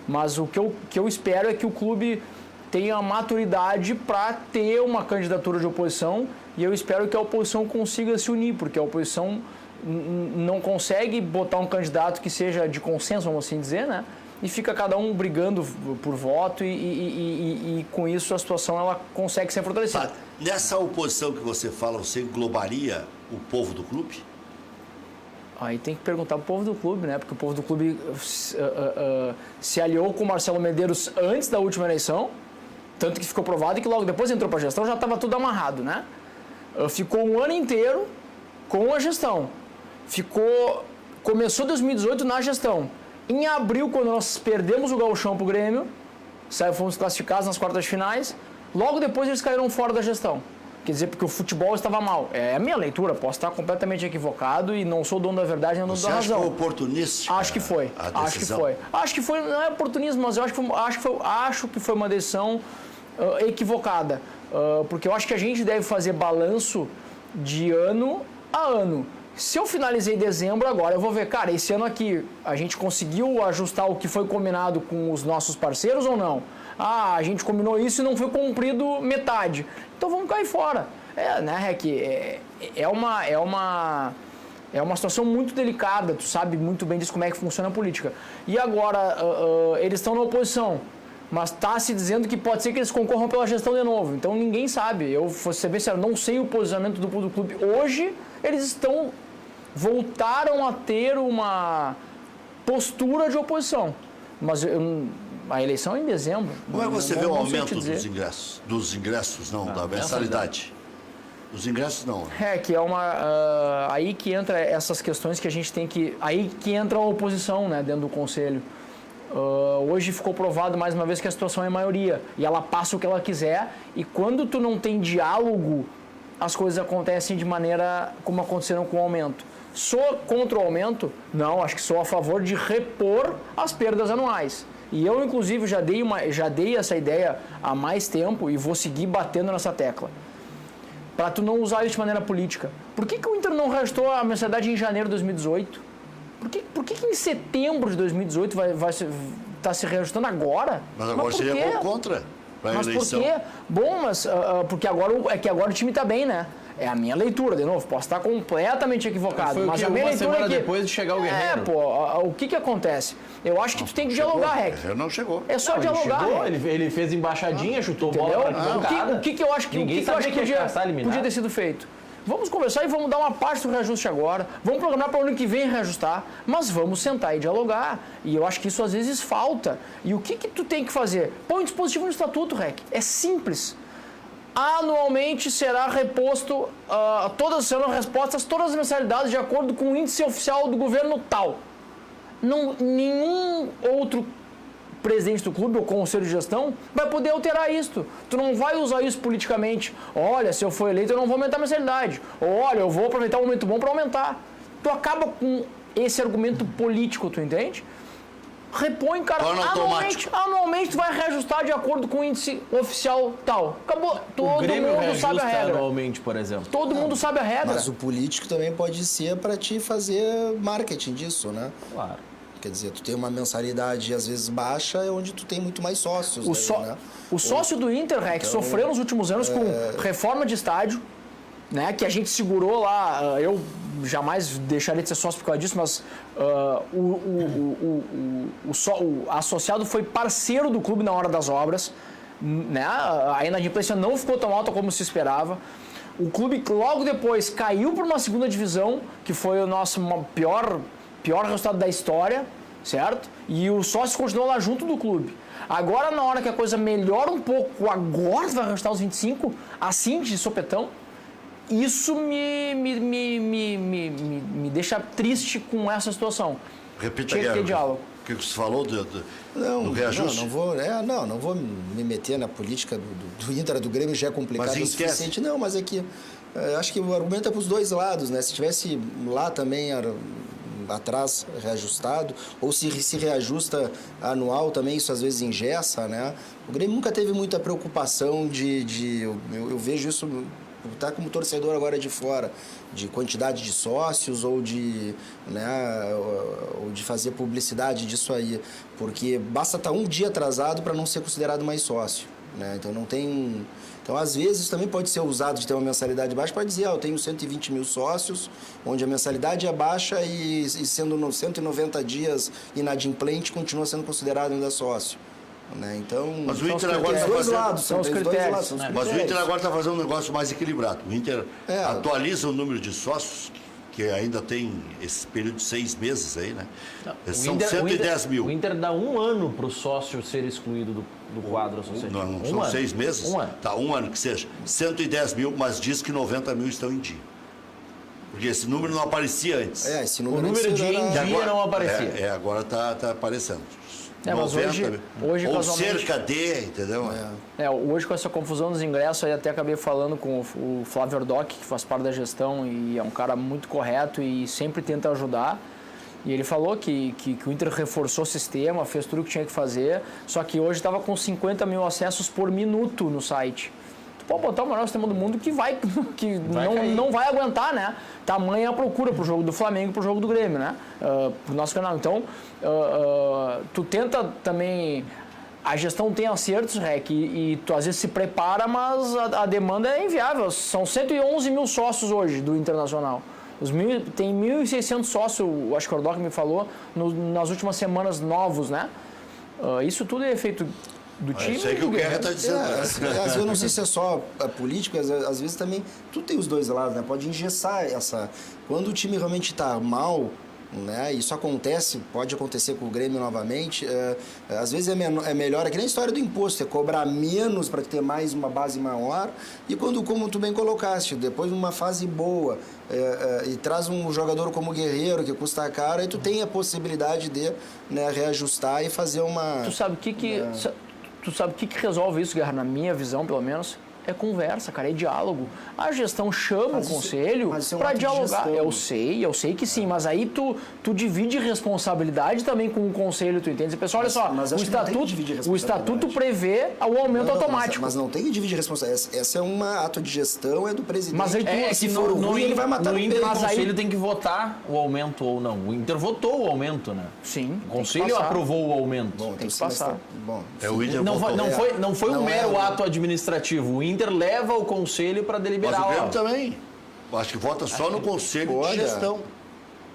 Mas o que eu espero é que o clube tenha maturidade para ter uma candidatura de oposição, e eu espero que a oposição consiga se unir, porque a oposição não consegue botar um candidato que seja de consenso, vamos assim dizer, né? E fica cada um brigando por voto e com isso a situação ela consegue ser fortalecida. Tá. Nessa oposição que você fala, você englobaria o povo do clube? Aí tem que perguntar pro povo do clube, né? Porque o povo do clube se aliou com o Marcelo Medeiros antes da última eleição, tanto que ficou provado e que logo depois entrou para a gestão, já estava tudo amarrado, né? Ficou um ano inteiro com a gestão. Começou 2018 na gestão. Em abril, quando nós perdemos o Gauchão pro Grêmio, fomos classificados nas quartas de finais, logo depois eles caíram fora da gestão. Quer dizer, porque o futebol estava mal. É a minha leitura, posso estar completamente equivocado e não sou dono da verdade, nem dono da razão. Você acha que foi oportunístico? Acho que foi. Acho que foi, não é oportunismo, mas eu acho que foi uma decisão equivocada. Porque eu acho que a gente deve fazer balanço de ano a ano. Se eu finalizei em dezembro, agora eu vou ver, cara, esse ano aqui a gente conseguiu ajustar o que foi combinado com os nossos parceiros ou não? Ah, a gente combinou isso e não foi cumprido metade. Então vamos cair fora. Né, Rec? É uma situação muito delicada, tu sabe muito bem disso, como é que funciona a política. E agora, eles estão na oposição, mas está se dizendo que pode ser que eles concorram pela gestão de novo. Então ninguém sabe. Eu, vou ser bem sincero, não sei o posicionamento do clube. Hoje, eles voltaram a ter uma postura de oposição. Mas a eleição é em dezembro. Como é que você vê o aumento dos ingressos? Dos ingressos, não, da mensalidade. Os ingressos não. Que é aí que entra essas questões que a gente tem que... Aí que entra a oposição, né, dentro do conselho. Hoje ficou provado mais uma vez que a situação é maioria. E ela passa o que ela quiser. E quando tu não tem diálogo, as coisas acontecem de maneira como aconteceram com o aumento. Sou contra o aumento? Não, acho que sou a favor de repor as perdas anuais. E eu, inclusive, já dei essa ideia há mais tempo e vou seguir batendo nessa tecla. Para tu não usar isso de maneira política. Por que o Inter não reajustou a mensalidade em janeiro de 2018? Por que em setembro de 2018 vai estar se reajustando agora? Mas agora seria contra a eleição. Por quê? Bom, porque agora o time está bem, né? É a minha leitura, de novo, posso estar completamente equivocado. Foi mas a minha leitura semana é que, depois de chegar o Guerreiro. O que acontece? Eu acho que tu tem que dialogar, Rec. Não chegou. É só dialogar. Ele fez embaixadinha, chutou bola pra o que eu acho que podia ter sido feito? Vamos conversar e vamos dar uma parte do reajuste agora. Vamos programar para o ano que vem reajustar. Mas vamos sentar e dialogar. E eu acho que isso às vezes falta. E o que tu tem que fazer? Põe um dispositivo no estatuto, Rec. É simples. Anualmente será reposto, serão respostas todas as mensalidades de acordo com o índice oficial do governo tal. Nenhum outro presidente do clube ou conselho de gestão vai poder alterar isto. Tu não vai usar isso politicamente. Olha, se eu for eleito eu não vou aumentar a mensalidade. Ou olha, eu vou aproveitar um momento bom para aumentar. Tu acaba com esse argumento político, tu entende? repõe, cara. Torna automático. Anualmente tu vai reajustar de acordo com o índice oficial tal. Acabou. O Todo Grêmio mundo sabe a reajusta regra. anualmente, por exemplo. Todo mundo sabe a regra. Mas o político também pode ser para te fazer marketing disso, né? Claro. Quer dizer, tu tem uma mensalidade às vezes baixa, é onde tu tem muito mais sócios. Né? O sócio do Inter, Rex, sofreu nos últimos anos com reforma de estádio, né? Que a gente segurou lá. Eu jamais deixaria de ser sócio por causa disso, mas o associado foi parceiro do clube na hora das obras, né? A inadimplência não ficou tão alta como se esperava. O clube logo depois caiu para uma segunda divisão, que foi o nosso pior resultado da história, certo? E o sócio continuou lá junto do clube. Agora, na hora que a coisa melhora um pouco, agora vai restar os 25, assim, de sopetão, isso me deixa triste com essa situação. Repita, Tinha que ter diálogo. O que você falou do reajuste? Não vou me meter na política do Inter, do Grêmio, já é complicado o suficiente. Não, mas é que acho que o argumento é para os dois lados, né? Se tivesse lá também atrás reajustado, ou se reajusta anual também, isso às vezes engessa, né? O Grêmio nunca teve muita preocupação eu vejo isso, tá como torcedor agora de fora, de quantidade de sócios ou de fazer publicidade disso aí, porque basta estar um dia atrasado para não ser considerado mais sócio, né? Então não tem... Então, às vezes, também pode ser usado de ter uma mensalidade baixa para dizer, eu tenho 120 mil sócios, onde a mensalidade é baixa e sendo 190 dias inadimplente, continua sendo considerado ainda sócio. Né? Então, mas o Inter agora está fazendo... São os critérios. Mas o Inter agora está fazendo um negócio mais equilibrado. O Inter atualiza o número de sócios, que ainda tem esse período de 6 meses aí, né? São 110 mil. O Inter dá 1 ano para o sócio ser excluído do quadro associativo. Não, são 6 meses? 1 ano. Tá, 1 ano que seja. 110 mil, mas diz que 90 mil estão em dia. Porque esse número não aparecia antes. Esse número o número de em dia não aparecia. Agora está aparecendo. Mas hoje ou casualmente, cerca de, entendeu? Hoje com essa confusão dos ingressos, aí até acabei falando com o Flávio Ordoc, que faz parte da gestão e é um cara muito correto e sempre tenta ajudar. E ele falou que o Inter reforçou o sistema, fez tudo o que tinha que fazer, só que hoje estava com 50 mil acessos por minuto no site. Tu pode botar o melhor sistema do mundo que não vai aguentar, né? Tamanha a procura pro jogo do Flamengo e pro jogo do Grêmio, né? Pro nosso canal. Então, tu tenta também... A gestão tem acertos, Rec, e tu às vezes se prepara, mas a demanda é inviável. São 111 mil sócios hoje do Internacional. Tem 1.600 sócios, acho que o Ordoc me falou, nas últimas semanas novos, né? Isso tudo é efeito do time. Isso aí que o Guerra está dizendo. Às vezes eu não sei se é só político, às vezes também tu tem os dois lados, né? Pode engessar essa... Quando o time realmente está mal, né? Isso pode acontecer com o Grêmio novamente. Às vezes é melhor, é que nem a história do imposto, é cobrar menos para ter mais uma base maior. E quando, como tu bem colocaste, depois de uma fase boa, e traz um jogador como o Guerreiro, que custa caro, aí tu tem a possibilidade de, né, reajustar e fazer uma... Tu sabe o que resolve isso, Guerra, na minha visão, pelo menos? É conversa, cara, é diálogo. A gestão chama o conselho para dialogar. Eu sei que sim, mas aí tu divide responsabilidade também com o conselho, tu entende? Pessoal, olha só, o estatuto prevê o aumento automático. Mas não tem que dividir responsabilidade. Esse é um ato de gestão, é do presidente. Mas aí se for ruim, ele vai matar no no Inter, peito. o conselho tem que votar o aumento ou não. O Inter votou o aumento, né? Sim. O conselho aprovou o aumento. Bom, tem que passar. O Inter não foi um mero ato administrativo. O Inter leva o conselho para deliberar. Mas o Grêmio também. Acho que vota só no conselho de gestão.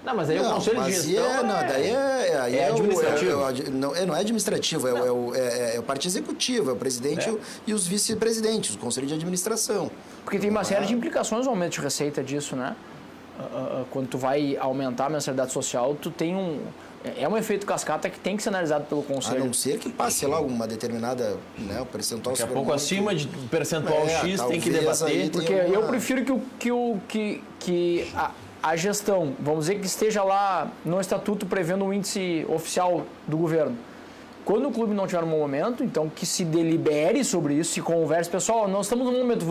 Não, mas aí o conselho de gestão daí é administrativo. Não é administrativo, é o partido executivo, é o presidente e os vice-presidentes, o conselho de administração. Porque tem uma série de implicações no aumento de receita disso, né? Quando tu vai aumentar a mensalidade social, tu tem um efeito cascata que tem que ser analisado pelo conselho. A não ser que passe lá uma determinada, né, percentual. Daqui a pouco acima de percentual X tem que debater. Porque eu prefiro que a gestão, vamos dizer que esteja lá no estatuto prevendo um índice oficial do governo. Quando o clube não tiver um momento, então que se delibere sobre isso, se converse. Pessoal, nós estamos num momento,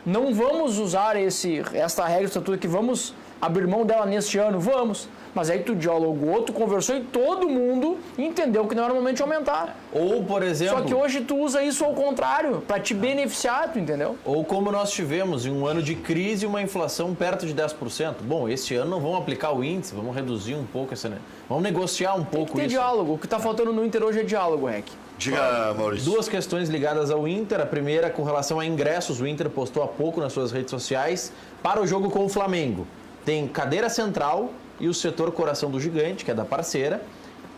não vamos usar esta regra do estatuto aqui, vamos abrir mão dela neste ano, vamos. Mas aí tu dialogou, tu conversou e todo mundo entendeu que não era o momento de aumentar. Ou, por exemplo... Só que hoje tu usa isso ao contrário, para te beneficiar, tu entendeu? Ou como nós tivemos em um ano de crise, uma inflação perto de 10%. Bom, este ano não vamos aplicar o índice, vamos reduzir um pouco essa... Vamos negociar um pouco Tem isso. diálogo. O que está faltando no Inter hoje é diálogo, Rec. Diga, Maurício. Duas questões ligadas ao Inter. A primeira, com relação a ingressos, o Inter postou há pouco nas suas redes sociais para o jogo com o Flamengo. Tem cadeira central e o setor Coração do Gigante, que é da parceira.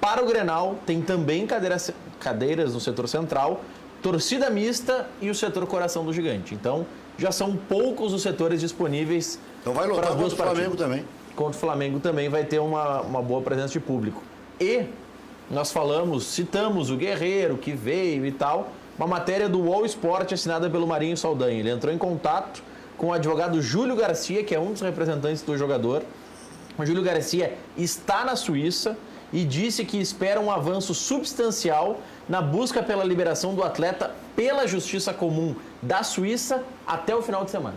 Para o Grenal, tem também cadeiras no setor central, torcida mista e o setor Coração do Gigante. Então, já são poucos os setores disponíveis. Então vai lotar para as duas contra o Flamengo partidas. também. Contra o Flamengo também vai ter uma boa presença de público. E nós citamos o Guerreiro que veio e tal, uma matéria do UOL Sport assinada pelo Marinho Saldanha. Ele entrou em contato com o advogado Júlio Garcia, que é um dos representantes do jogador. O Júlio Garcia está na Suíça e disse que espera um avanço substancial na busca pela liberação do atleta pela Justiça Comum da Suíça até o final de semana.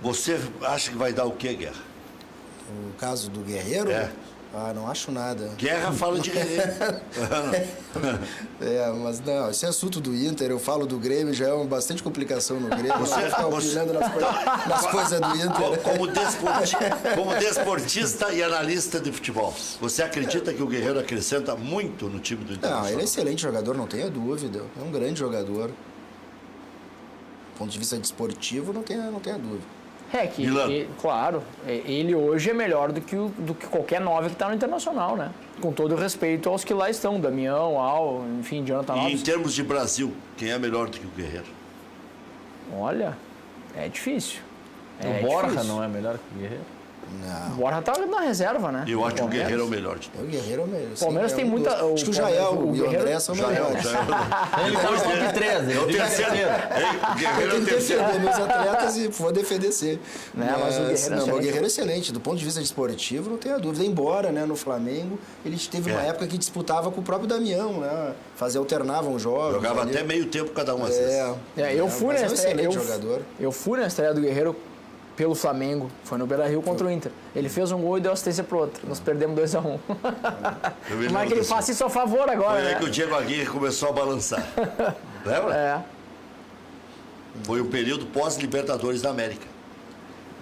Você acha que vai dar o quê, Guerra? O caso do Guerreiro? É. Ah, não acho nada. Guerra fala de Guerreiro. Mas não, esse assunto do Inter, eu falo do Grêmio, já é bastante complicação no Grêmio. Você vai ficar opinando nas coisas do Inter. Como desportista e analista de futebol, você acredita que o Guerreiro acrescenta muito no time do Internacional? Não, ele é excelente jogador, não tenha dúvida. É um grande jogador. Do ponto de vista desportivo, não tenha dúvida. Claro, ele hoje é melhor do que qualquer 9 que está no Internacional, né? Com todo o respeito aos que lá estão, Damião, Al, enfim, Jonathan Alves. E em termos de Brasil, quem é melhor do que o Guerreiro? Olha, é difícil. O Borja não é melhor que o Guerreiro? Não. O Borja tá na reserva, né? Eu acho que o Guerreiro é o melhor de todos. O Guerreiro é o melhor. O Palmeiras tem muita... Acho que o Jael e o André são melhores. Ele tá no top 13. É o terceiro. O Guerreiro é Eu o tenho que terceiro. defender meus atletas e vou defender sempre. Mas o Guerreiro é excelente. O Guerreiro é excelente. Do ponto de vista desportivo, não tenha dúvida. Embora, né, no Flamengo, ele teve uma época que disputava com o próprio Damião, né? Alternavam os jogos. Jogava ali. até meio tempo cada um às vezes. Eu fui na estreia. Jogador. Eu fui na estreia do Guerreiro pelo Flamengo, foi no Beira-Rio contra o Inter. Ele fez um gol e deu assistência pro outro. Nós perdemos 2-1. Como é que ele faz isso a favor agora, Foi né? aí que o Diego Aguirre começou a balançar. Lembra? É. Foi o período pós-Libertadores da América.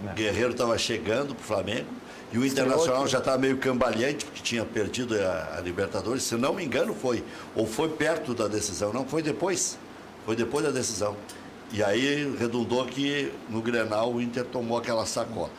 O Guerreiro estava chegando pro Flamengo e o Internacional já estava meio cambaleante, porque tinha perdido a Libertadores. Se não me engano, foi perto da decisão. Não, foi depois. Foi depois da decisão. E aí redundou que no Grenal o Inter tomou aquela sacola.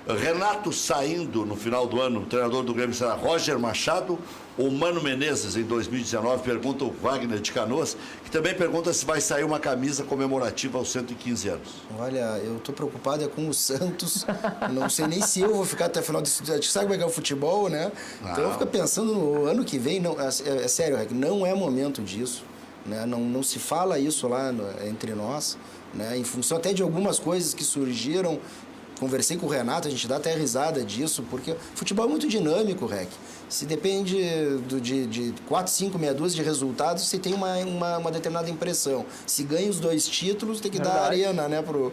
Renato saindo no final do ano, o treinador do Grêmio será Roger Machado ou Mano Menezes em 2019, pergunta o Wagner de Canoas, que também pergunta se vai sair uma camisa comemorativa aos 115 anos. Olha, eu tô preocupado com o Santos, não sei nem se eu vou ficar até o final desse... Sabe como é que é o futebol, né? Então eu fico pensando no ano que vem, não, é sério, não é momento disso. Né? Não se fala isso lá entre nós, né? Em função até de algumas coisas que surgiram. Conversei com o Renato, a gente dá até risada disso, porque o futebol é muito dinâmico, Rec. Se depende de 4, 5, meia dúzia de resultados, você tem uma determinada impressão. Se ganha os 2 títulos, tem que dar arena, né, pro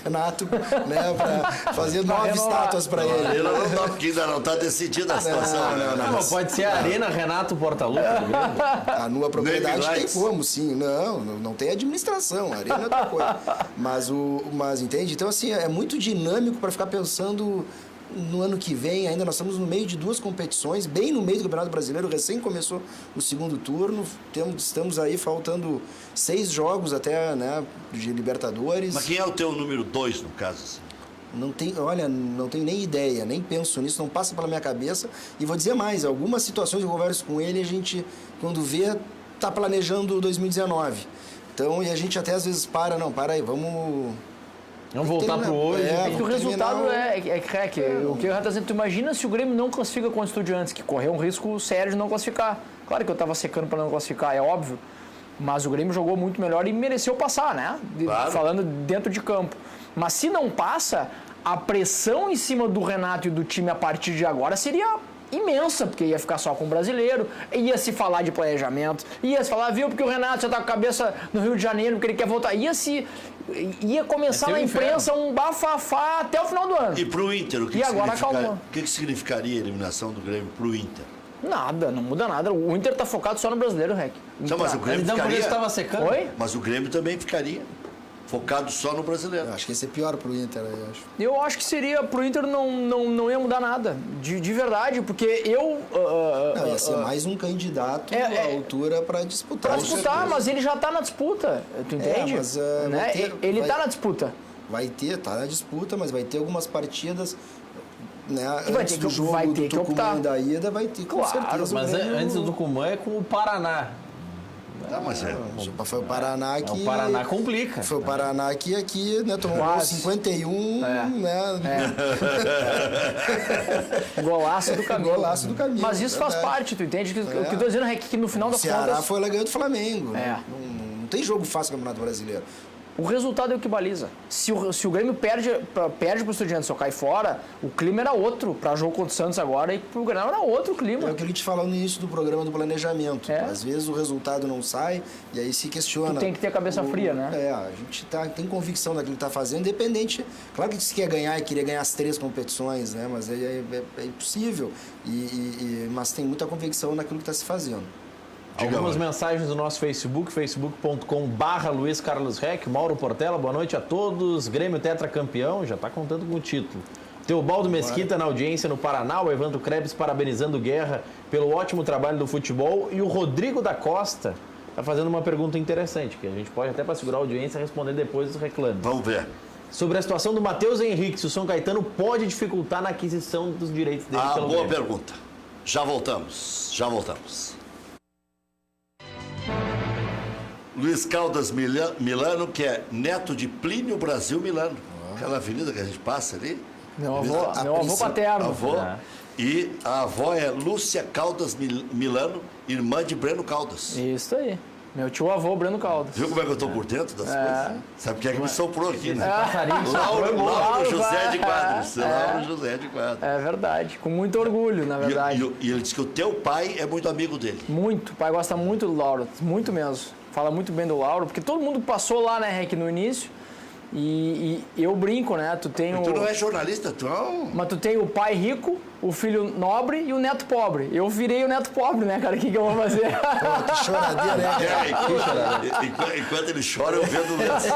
Renato, né, para fazer 9 estátuas para ele. Arena não dá, porque ainda não está decidida a situação. Não, pode ser a Arena Renato Portaluppi. A nua propriedade tem como, sim. Não tem administração, a arena é outra coisa. Mas entende? Então, assim, é muito dinâmico para ficar pensando no ano que vem. Ainda nós estamos no meio de 2 competições, bem no meio do Campeonato Brasileiro, recém começou o segundo turno, estamos aí faltando 6 jogos até, né, de Libertadores. Mas quem é o teu número 2, no caso? Assim? Não tenho nem ideia, nem penso nisso, não passa pela minha cabeça. E vou dizer mais, algumas situações eu converso com ele, a gente, quando vê, está planejando 2019. Então, e a gente até às vezes para aí, vamos voltar pro hoje. É que o resultado o que eu está dizendo, tu imagina se o Grêmio não classifica com o Estudiantes, que correu um risco sério de não classificar. Claro que eu estava secando para não classificar, é óbvio, mas o Grêmio jogou muito melhor e mereceu passar, né? Claro. Falando dentro de campo. Mas se não passa, a pressão em cima do Renato e do time a partir de agora seria imensa, porque ia ficar só com o brasileiro, ia se falar de planejamento, ia se falar, viu, porque o Renato já tá com a cabeça no Rio de Janeiro, porque ele quer voltar, ia começar na imprensa um bafafá até o final do ano. E pro Inter, o que, E agora acalmou. o que significaria a eliminação do Grêmio pro Inter? Nada, não muda nada. O Inter tá focado só no brasileiro, Rec. Não, mas o Grêmio Então, por ficaria... isso estava secando. Oi? Mas o Grêmio também ficaria focado só no brasileiro. Eu acho que ia ser pior pro Inter, eu acho. Eu acho que seria, pro Inter não ia mudar nada, de verdade, porque eu... Não, ia ser mais um candidato à altura para disputar. Pra disputar, mas ele já tá na disputa, tu entende? mas, Né? Ele vai- tá na disputa. Vai ter, tá na disputa, mas vai ter algumas partidas, né? E vai Antes ter do que- jogo vai do ter que Tucumã optar. e da ida, vai ter com Claro, certeza. Mas o Grêmio- antes do Tucumã é com o Paraná. Tá, mas Foi o Paraná que... O Paraná complica. Foi o Paraná que aqui, né, tomou gol Quase. 51, né? Golaço do caminho. Golaço do caminho. Mas isso faz verdade. parte, tu entende? O que eu tô dizendo é que no final O das Ceará contas, foi lá ganhando do Flamengo. né? É. Não tem jogo fácil no Campeonato Brasileiro. o resultado é o que baliza. Se o Grêmio perde pro Estudiantes ou cai fora, o clima era outro. Pra jogo contra o Santos agora, e pro Grêmio era outro É clima. o que ele te falou no início do programa do planejamento. É. Às vezes o resultado não sai e aí se questiona. Tu tem que ter a cabeça fria, né? A gente tem convicção daquilo que está fazendo, independente. Claro que se quer ganhar e queria ganhar as 3 competições, né? Mas é impossível. Mas tem muita convicção naquilo que está se fazendo. Algumas mensagens do nosso Facebook, facebook.com/Luiz Carlos Reck. Mauro Portela, boa noite a todos. Grêmio tetracampeão, já está contando com o título. Teobaldo Mesquita na audiência no Paraná, o Evandro Krebs parabenizando o Guerra pelo ótimo trabalho do futebol. E o Rodrigo da Costa está fazendo uma pergunta interessante, que a gente pode até para segurar a audiência responder depois dos reclames. Vamos ver. Sobre a situação do Matheus Henrique, se o São Caetano pode dificultar na aquisição dos direitos dele pelo Boa Grêmio. pergunta. Já voltamos. Luiz Caldas Milano, que é neto de Plínio Brasil Milano. Aquela avenida que a gente passa ali. Meu avô paterno. Avô. É. E a avó é Lúcia Caldas Milano, irmã de Breno Caldas. Isso aí. Meu tio avô, Breno Caldas. Viu como é que eu tô por dentro das coisas? Sabe quem é que me soprou aqui, né? Passarinho, Lauro José vai. de Quadros. Lauro José de Quadros. É verdade. Com muito orgulho, na verdade. E ele disse que o teu pai é muito amigo dele. Muito. O pai gosta muito do Lauro. Muito mesmo. Fala muito bem do Lauro, porque todo mundo passou lá, né, Rec, no início. E eu brinco, né? Tu tem Tu não é jornalista, tu é um... Mas tu tem o pai rico, o filho nobre e o neto pobre. Eu virei o neto pobre, né, cara? O que eu vou fazer? Pô, que choradeira, né? Enquanto ele chora, eu vendo o lenço.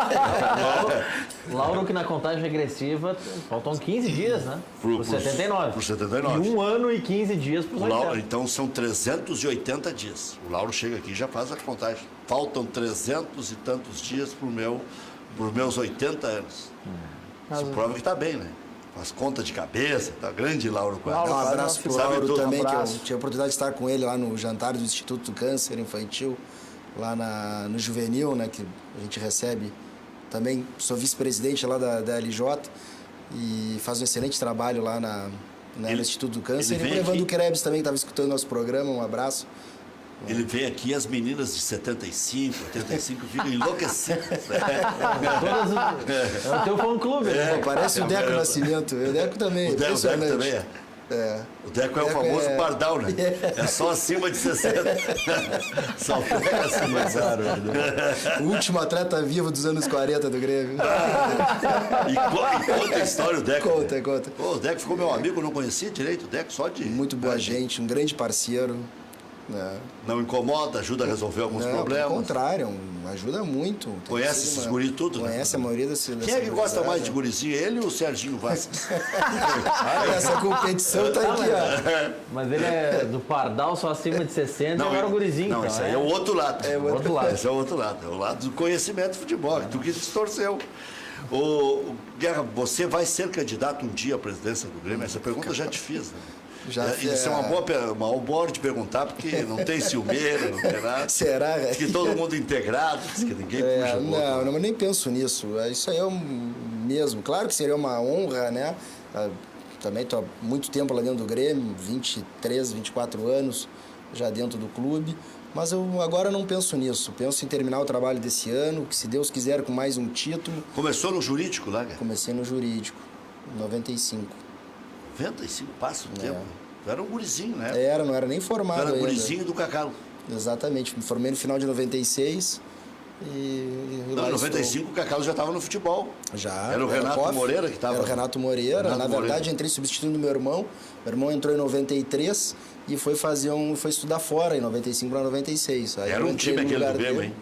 Lauro, que na contagem regressiva faltam 15 dias, né? Por 79. Por 79. E 1 ano e 15 dias para O os Lauro, 80. então são 380 dias. O Lauro chega aqui e já faz a contagem. Faltam 300 e tantos dias para os meus 80 anos. Isso prova que está bem, né? Faz conta de cabeça, tá grande Lauro Quadros. Um abraço pro Sabe Lauro tudo. também, que abraço. eu tive a oportunidade de estar com ele lá no jantar do Instituto do Câncer Infantil, lá no Juvenil, né, que a gente recebe também. Sou vice-presidente lá da LJ e faz um excelente trabalho lá no Instituto do Câncer. ele E o vem Evandro aqui- Krebs também, que estava escutando nosso programa, um abraço. Ele vem aqui e as meninas de 75, 85 ficam enlouquecidas. É o teu fã-clube, né? Pô, parece o Deco Nascimento, o Deco também, O Deco impressionante. também é. É. O Deco é o Deco famoso é- pardal, né? É só acima de 60. Só o Deco é acima de 60. O último atleta vivo dos anos 40 do Grêmio. E conta a história, o Deco. Conta. Pô, o Deco ficou meu amigo, eu não conhecia direito o Deco, só de... Muito boa gente, um grande parceiro. Né? Não incomoda, ajuda a resolver alguns Não, pelo problemas. contrário, ajuda muito. Tem Conhece que ser esses guri tudo, né? Conhece a maioria das Quem é que gosta mais de gurizinho, ele ou o Serginho Vasquez? Essa competição tá aqui, ó. Mas ele é do Pardal, só acima de 60, e agora o gurizinho. Não, então, isso aí é o outro lado. o outro lado. Esse é o outro lado. É o lado do conhecimento do futebol. Tu que distorceu. O Guerra, você vai ser candidato um dia à presidência do Grêmio? Essa pergunta eu já te fiz, né? Isso é uma boa hora de perguntar, porque não tem ciumeira, não tem nada. Será, velho? Diz que todo mundo integrado, diz que ninguém puxa o outro. Não, mas nem penso nisso. Isso aí é mesmo. Claro que seria uma honra, né? Também estou há muito tempo lá dentro do Grêmio, 23, 24 anos já dentro do clube. Mas eu agora não penso nisso. Penso em terminar o trabalho desse ano, que se Deus quiser, com mais um título. Começou no jurídico lá, Guerra? Comecei no jurídico, em 95. 95, passa o tempo. Tu era um gurizinho, né? Não era nem Tu formado era ainda. gurizinho do Cacalo. Exatamente, me formei no final de 96 Não, em 95 o Cacalo já estava no futebol. Já. Era o Renato COF, Moreira que estava. Era o Renato Moreira. Renato Na verdade, Moreira. entrei substituindo meu irmão. Meu irmão entrou em 93 e foi estudar fora em 95 para 96. Aí Era eu um entrei time no aquele lugar do Grêmio, dele.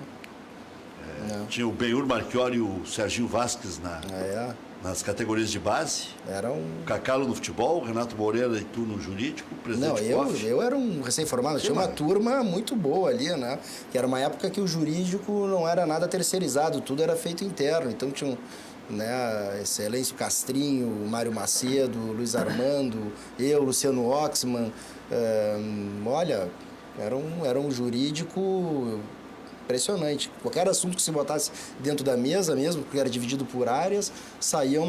hein? Tinha o Benhur Marchiori e o Serginho Vasquez nas categorias de base. Era um... O Cacalo no futebol, o Renato Moreira e tu no jurídico, o presidente Não, COF. eu era um recém-formado, tinha uma turma muito boa ali, né? Que era uma época que o jurídico não era nada terceirizado, tudo era feito interno. Então tinha Excelêncio Castrinho, Mário Macedo, Luiz Armando, eu, Luciano Oxman. Olha, era um jurídico impressionante. Qualquer assunto que se botasse dentro da mesa mesmo, porque era dividido por áreas, saía um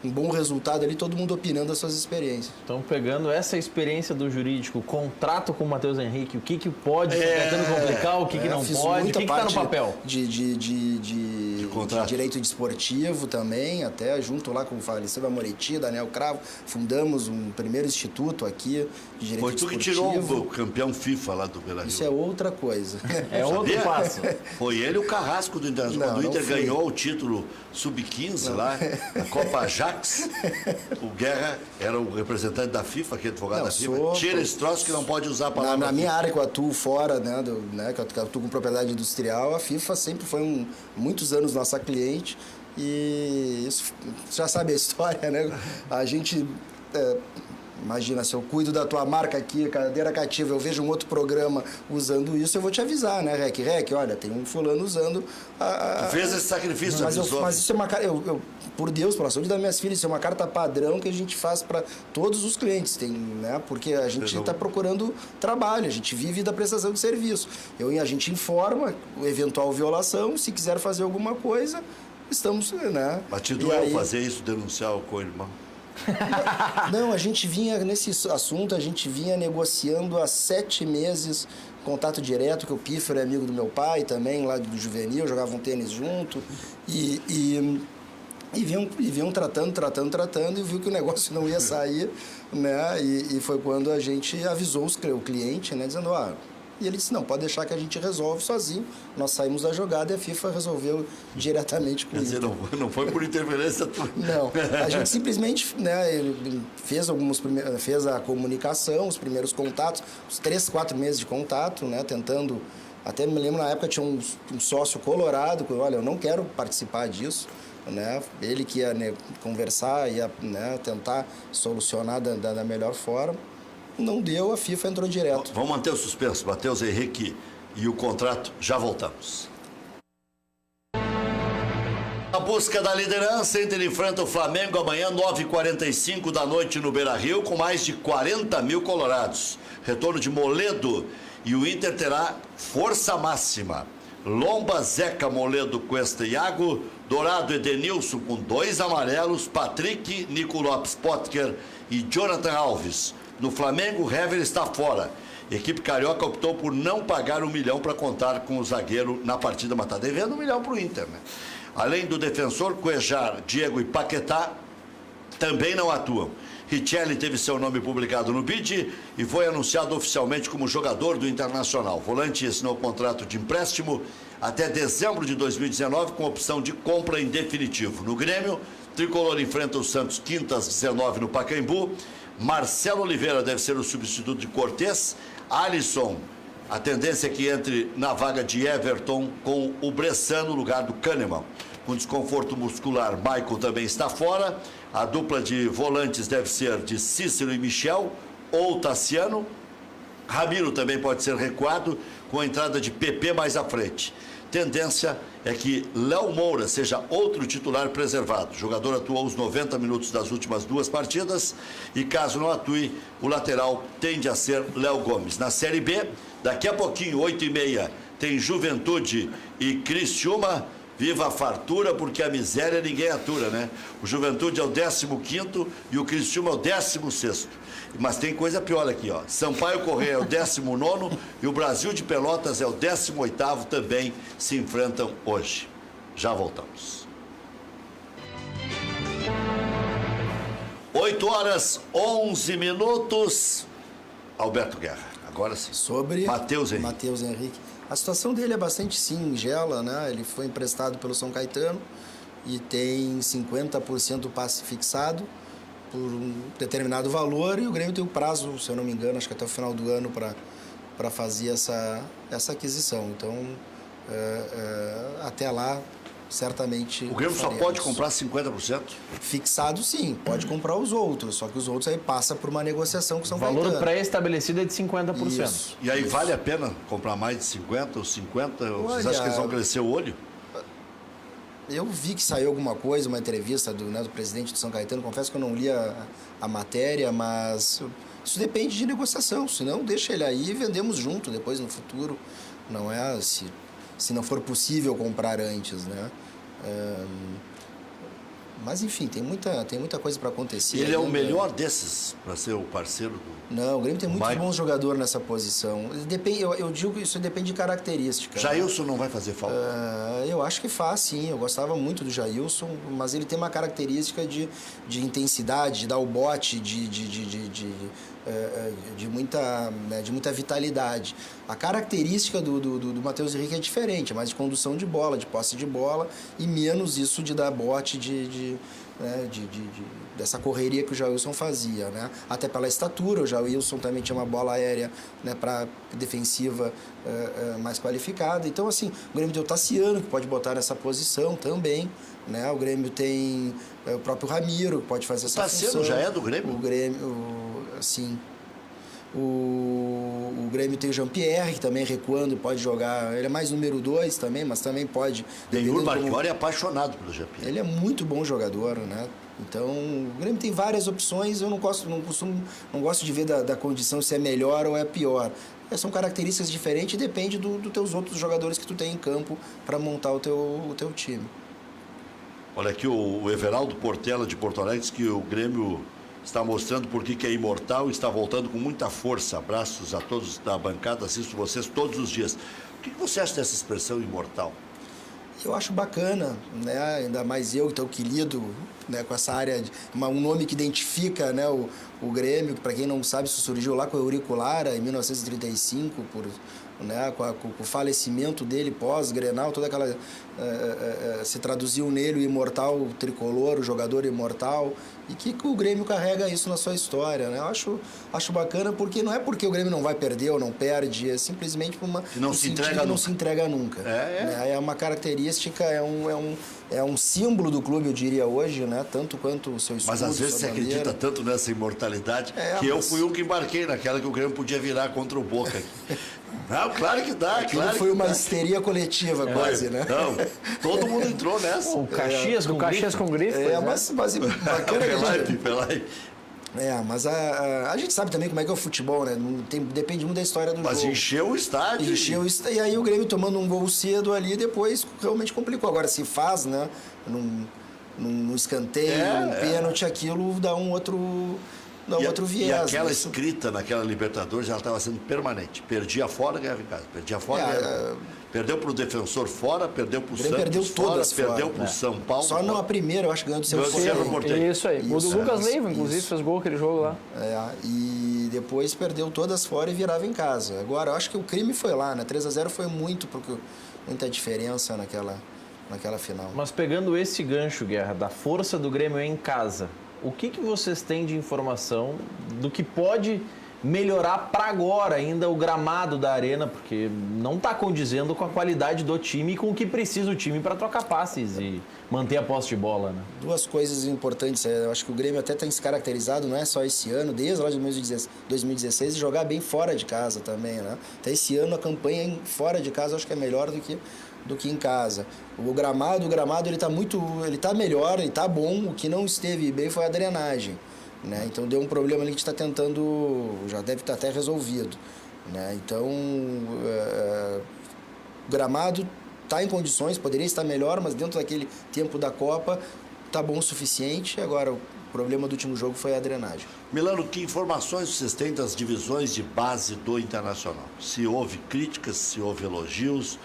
bom resultado ali, todo mundo opinando as suas experiências. Então, pegando essa experiência do jurídico, contrato com o Matheus Henrique, o que pode estar tentando complicar, o que não fiz pode, o muita que está no parte papel? De contrato. direito desportivo também, até junto lá com o falecido Amoretti, Daniel Cravo, fundamos um primeiro instituto aqui de direito Foi tu que desportivo. tirou o campeão FIFA lá do Beira-Rio. Isso é outra coisa. É outro Sabia? passo. Foi ele o carrasco do Internacional. Não, Quando o Inter não fui. ganhou o título Sub-15 lá, a Copa Ajax, o Guerra era o representante da FIFA, aquele advogado Não, da FIFA. sou- Tira esse troço que não pode usar a palavra. Na minha área que eu atuo fora, que eu atuo com propriedade industrial, a FIFA sempre foi muitos anos nossa cliente e isso, você já sabe a história, né? A gente, imagina, se eu cuido da tua marca aqui, cadeira cativa, eu vejo um outro programa usando isso, eu vou te avisar, né, Rec, olha, tem um fulano usando Tu fez esse sacrifício, mas avisou. isso é uma cara, por Deus, pela saúde das minhas filhas, isso é uma carta padrão que a gente faz para todos os clientes, né? Porque a gente está procurando trabalho, a gente vive da prestação de serviço. A gente informa eventual violação, se quiser fazer alguma coisa, estamos, né? Mas te E doeu aí- fazer isso, denunciar o co-irmão. Não, a gente vinha nesse assunto, a gente vinha negociando há 7 meses, contato direto, que o Pífero é amigo do meu pai também, lá do juvenil, jogavam tênis junto, e vinham tratando, e viu que o negócio não ia sair, né? E foi quando a gente avisou o cliente, né? Dizendo, e ele disse, não, pode deixar que a gente resolve sozinho. Nós saímos da jogada e a FIFA resolveu diretamente com Quer isso. dizer, não foi por interferência tua. Não, a gente simplesmente fez a comunicação, os primeiros contatos, os 3, 4 meses de contato, né, tentando. Até me lembro na época tinha um sócio colorado, que olha, eu não quero participar disso, né? Ele que ia conversar, ia tentar solucionar da melhor forma. Não deu, a FIFA entrou direto. Vamos manter o suspenso, Matheus Henrique e o contrato, já voltamos. A busca da liderança, Inter enfrenta o Flamengo amanhã, 9h45 da noite no Beira-Rio, com mais de 40 mil colorados. Retorno de Moledo e o Inter terá força máxima. Lomba, Zeca, Moledo, Cuesta e Iago, Dourado, Edenilson com 2 amarelos, Patrick, Nico Lopes, Potker e Jonathan Alves. No Flamengo, Hever está fora. Equipe carioca optou por não pagar 1 milhão para contar com o zagueiro na partida, mas está devendo 1 milhão para o Inter, né? Além do defensor, Cuejar, Diego e Paquetá também não atuam. Richelli teve seu nome publicado no BID e foi anunciado oficialmente como jogador do Internacional. O volante assinou contrato de empréstimo até dezembro de 2019 com opção de compra em definitivo. No Grêmio, Tricolor enfrenta o Santos quintas 19 no Pacaembu. Marcelo Oliveira deve ser o substituto de Cortez. Alisson, a tendência é que entre na vaga de Everton com o Bressan no lugar do Kahneman. Com desconforto muscular, Michael também está fora. A dupla de volantes deve ser de Cícero e Michel ou Tassiano. Ramiro também pode ser recuado com a entrada de PP mais à frente. Tendência é que Léo Moura seja outro titular preservado. O jogador atuou os 90 minutos das últimas 2 partidas e caso não atue, o lateral tende a ser Léo Gomes. Na Série B, daqui a pouquinho, 8h30, tem Juventude e Criciúma. Viva a fartura, porque a miséria ninguém atura, né? O Juventude é o 15º e o Criciúma é o 16º. Mas tem coisa pior aqui, ó. Sampaio Corrêa é o 19º e o Brasil de Pelotas é o 18º, também se enfrentam hoje. Já voltamos. 8h11. Alberto Guerra, agora sim. Sobre Matheus Henrique. Matheus Henrique. A situação dele é bastante singela, né? Ele foi emprestado pelo São Caetano e tem 50% passe fixado por um determinado valor, e o Grêmio tem um prazo, se eu não me engano, acho que até o final do ano para fazer essa aquisição. Então, até lá, certamente... O Grêmio só pode comprar 50%? Fixado, sim. Pode comprar os outros, só que os outros aí passa por uma negociação com o São O Caetano. valor pré-estabelecido é de 50%. Isso. E aí vale a pena comprar mais de 50 ou 50? Vocês Olha, acham que eles vão crescer o olho? Eu vi que saiu alguma coisa, uma entrevista do presidente do São Caetano. Confesso que eu não li a matéria, mas isso depende de negociação. Se não, deixa ele aí e vendemos junto depois no futuro. Não é se não for possível comprar antes, né? Mas enfim, tem muita coisa para acontecer. Ele é o ainda. melhor desses para ser o parceiro do... Não, o Grêmio tem muitos Maicon. bons jogadores nessa posição. Depende, eu digo que isso depende de características. Jailson não vai fazer falta. Eu acho que faz, sim. Eu gostava muito do Jailson, mas ele tem uma característica de intensidade, de dar o bote, de muita vitalidade. A característica do Matheus Henrique é diferente, é mais de condução de bola, de posse de bola, e menos isso de dar bote, dessa correria que o Jailson fazia, né? Até pela estatura, o Jailson também tinha uma bola aérea, né, defensiva mais qualificada. Então, assim, o Grêmio tem o Tassiano, que pode botar nessa posição também, né? O Grêmio tem o próprio Ramiro, que pode fazer essa função. Tassiano já é do Grêmio? O Grêmio, sim. O Grêmio tem o Jean-Pierre, que também recuando pode jogar. Ele é mais número 2 também, mas também pode. Denhur Marchiori é apaixonado pelo Jean-Pierre. Ele é muito bom jogador, né? Então, o Grêmio tem várias opções. Eu não gosto de ver da condição se é melhor ou é pior. São características diferentes e depende dos teus outros jogadores que tu tem em campo para montar o teu time. Olha aqui o Everaldo Portela de Porto Alegre diz que o Grêmio está mostrando por que é imortal e está voltando com muita força. Abraços a todos da bancada, assisto vocês todos os dias. O que você acha dessa expressão imortal? Eu acho bacana, né? Ainda mais eu, então, que lido, né, com essa área, um nome que identifica, né, o Grêmio, que para quem não sabe, isso surgiu lá com o Eurico Lara, em 1935, com o falecimento dele pós-Grenal, toda aquela... se traduziu nele o imortal o tricolor, o jogador imortal, e que o Grêmio carrega isso na sua história, né? Eu acho bacana, porque não é porque o Grêmio não vai perder ou não perde, é simplesmente por uma... Não se entrega nunca. É uma característica, é um símbolo do clube, eu diria hoje, né? Tanto quanto o seu escudo. Mas às vezes você acredita tanto nessa imortalidade que eu fui um que embarquei naquela que o Grêmio podia virar contra o Boca. Não, claro que dá, claro. Foi uma histeria coletiva, quase, né? Não, todo mundo entrou nessa. O Caxias com grife. Mas bacana. Mas a gente sabe também como é que é o futebol, né? Depende muito da história do jogo. Mas encheu o estádio. E aí o Grêmio tomando um gol cedo ali, depois realmente complicou. Agora, se faz, né? Num escanteio, num pênalti, aquilo dá um outro viés. E aquela escrita naquela Libertadores, ela estava sendo permanente. Perdia fora, ganhava em casa. Perdia fora, ganhava. Perdeu para o Defensor fora, perdeu para o Santos perdeu fora, perdeu para o São Paulo. Só na primeira, eu acho que ganhou do Cerro Porteño. Isso aí. O do Lucas Leiva, inclusive, fez gol aquele jogo lá. E depois perdeu todas fora e virava em casa. Agora, eu acho que o crime foi lá, né? 3-0 foi muita diferença naquela final. Mas pegando esse gancho, Guerra, da força do Grêmio em casa, o que vocês têm de informação do que pode melhorar para agora ainda o gramado da arena, porque não está condizendo com a qualidade do time e com o que precisa o time para trocar passes e manter a posse de bola, né? Duas coisas importantes. Eu acho que o Grêmio até tem se caracterizado, não é só esse ano, desde lá de 2016, de jogar bem fora de casa também, né? Até esse ano a campanha fora de casa eu acho que é melhor do que em casa. O gramado ele está melhor, ele está bom. O que não esteve bem foi a drenagem, né? Então deu um problema ali que está tentando, já deve estar até resolvido, né? Então o gramado está em condições, poderia estar melhor, mas dentro daquele tempo da Copa está bom o suficiente. Agora o problema do último jogo foi a drenagem. Milano, que informações vocês têm das divisões de base do Internacional? Se houve críticas, se houve elogios,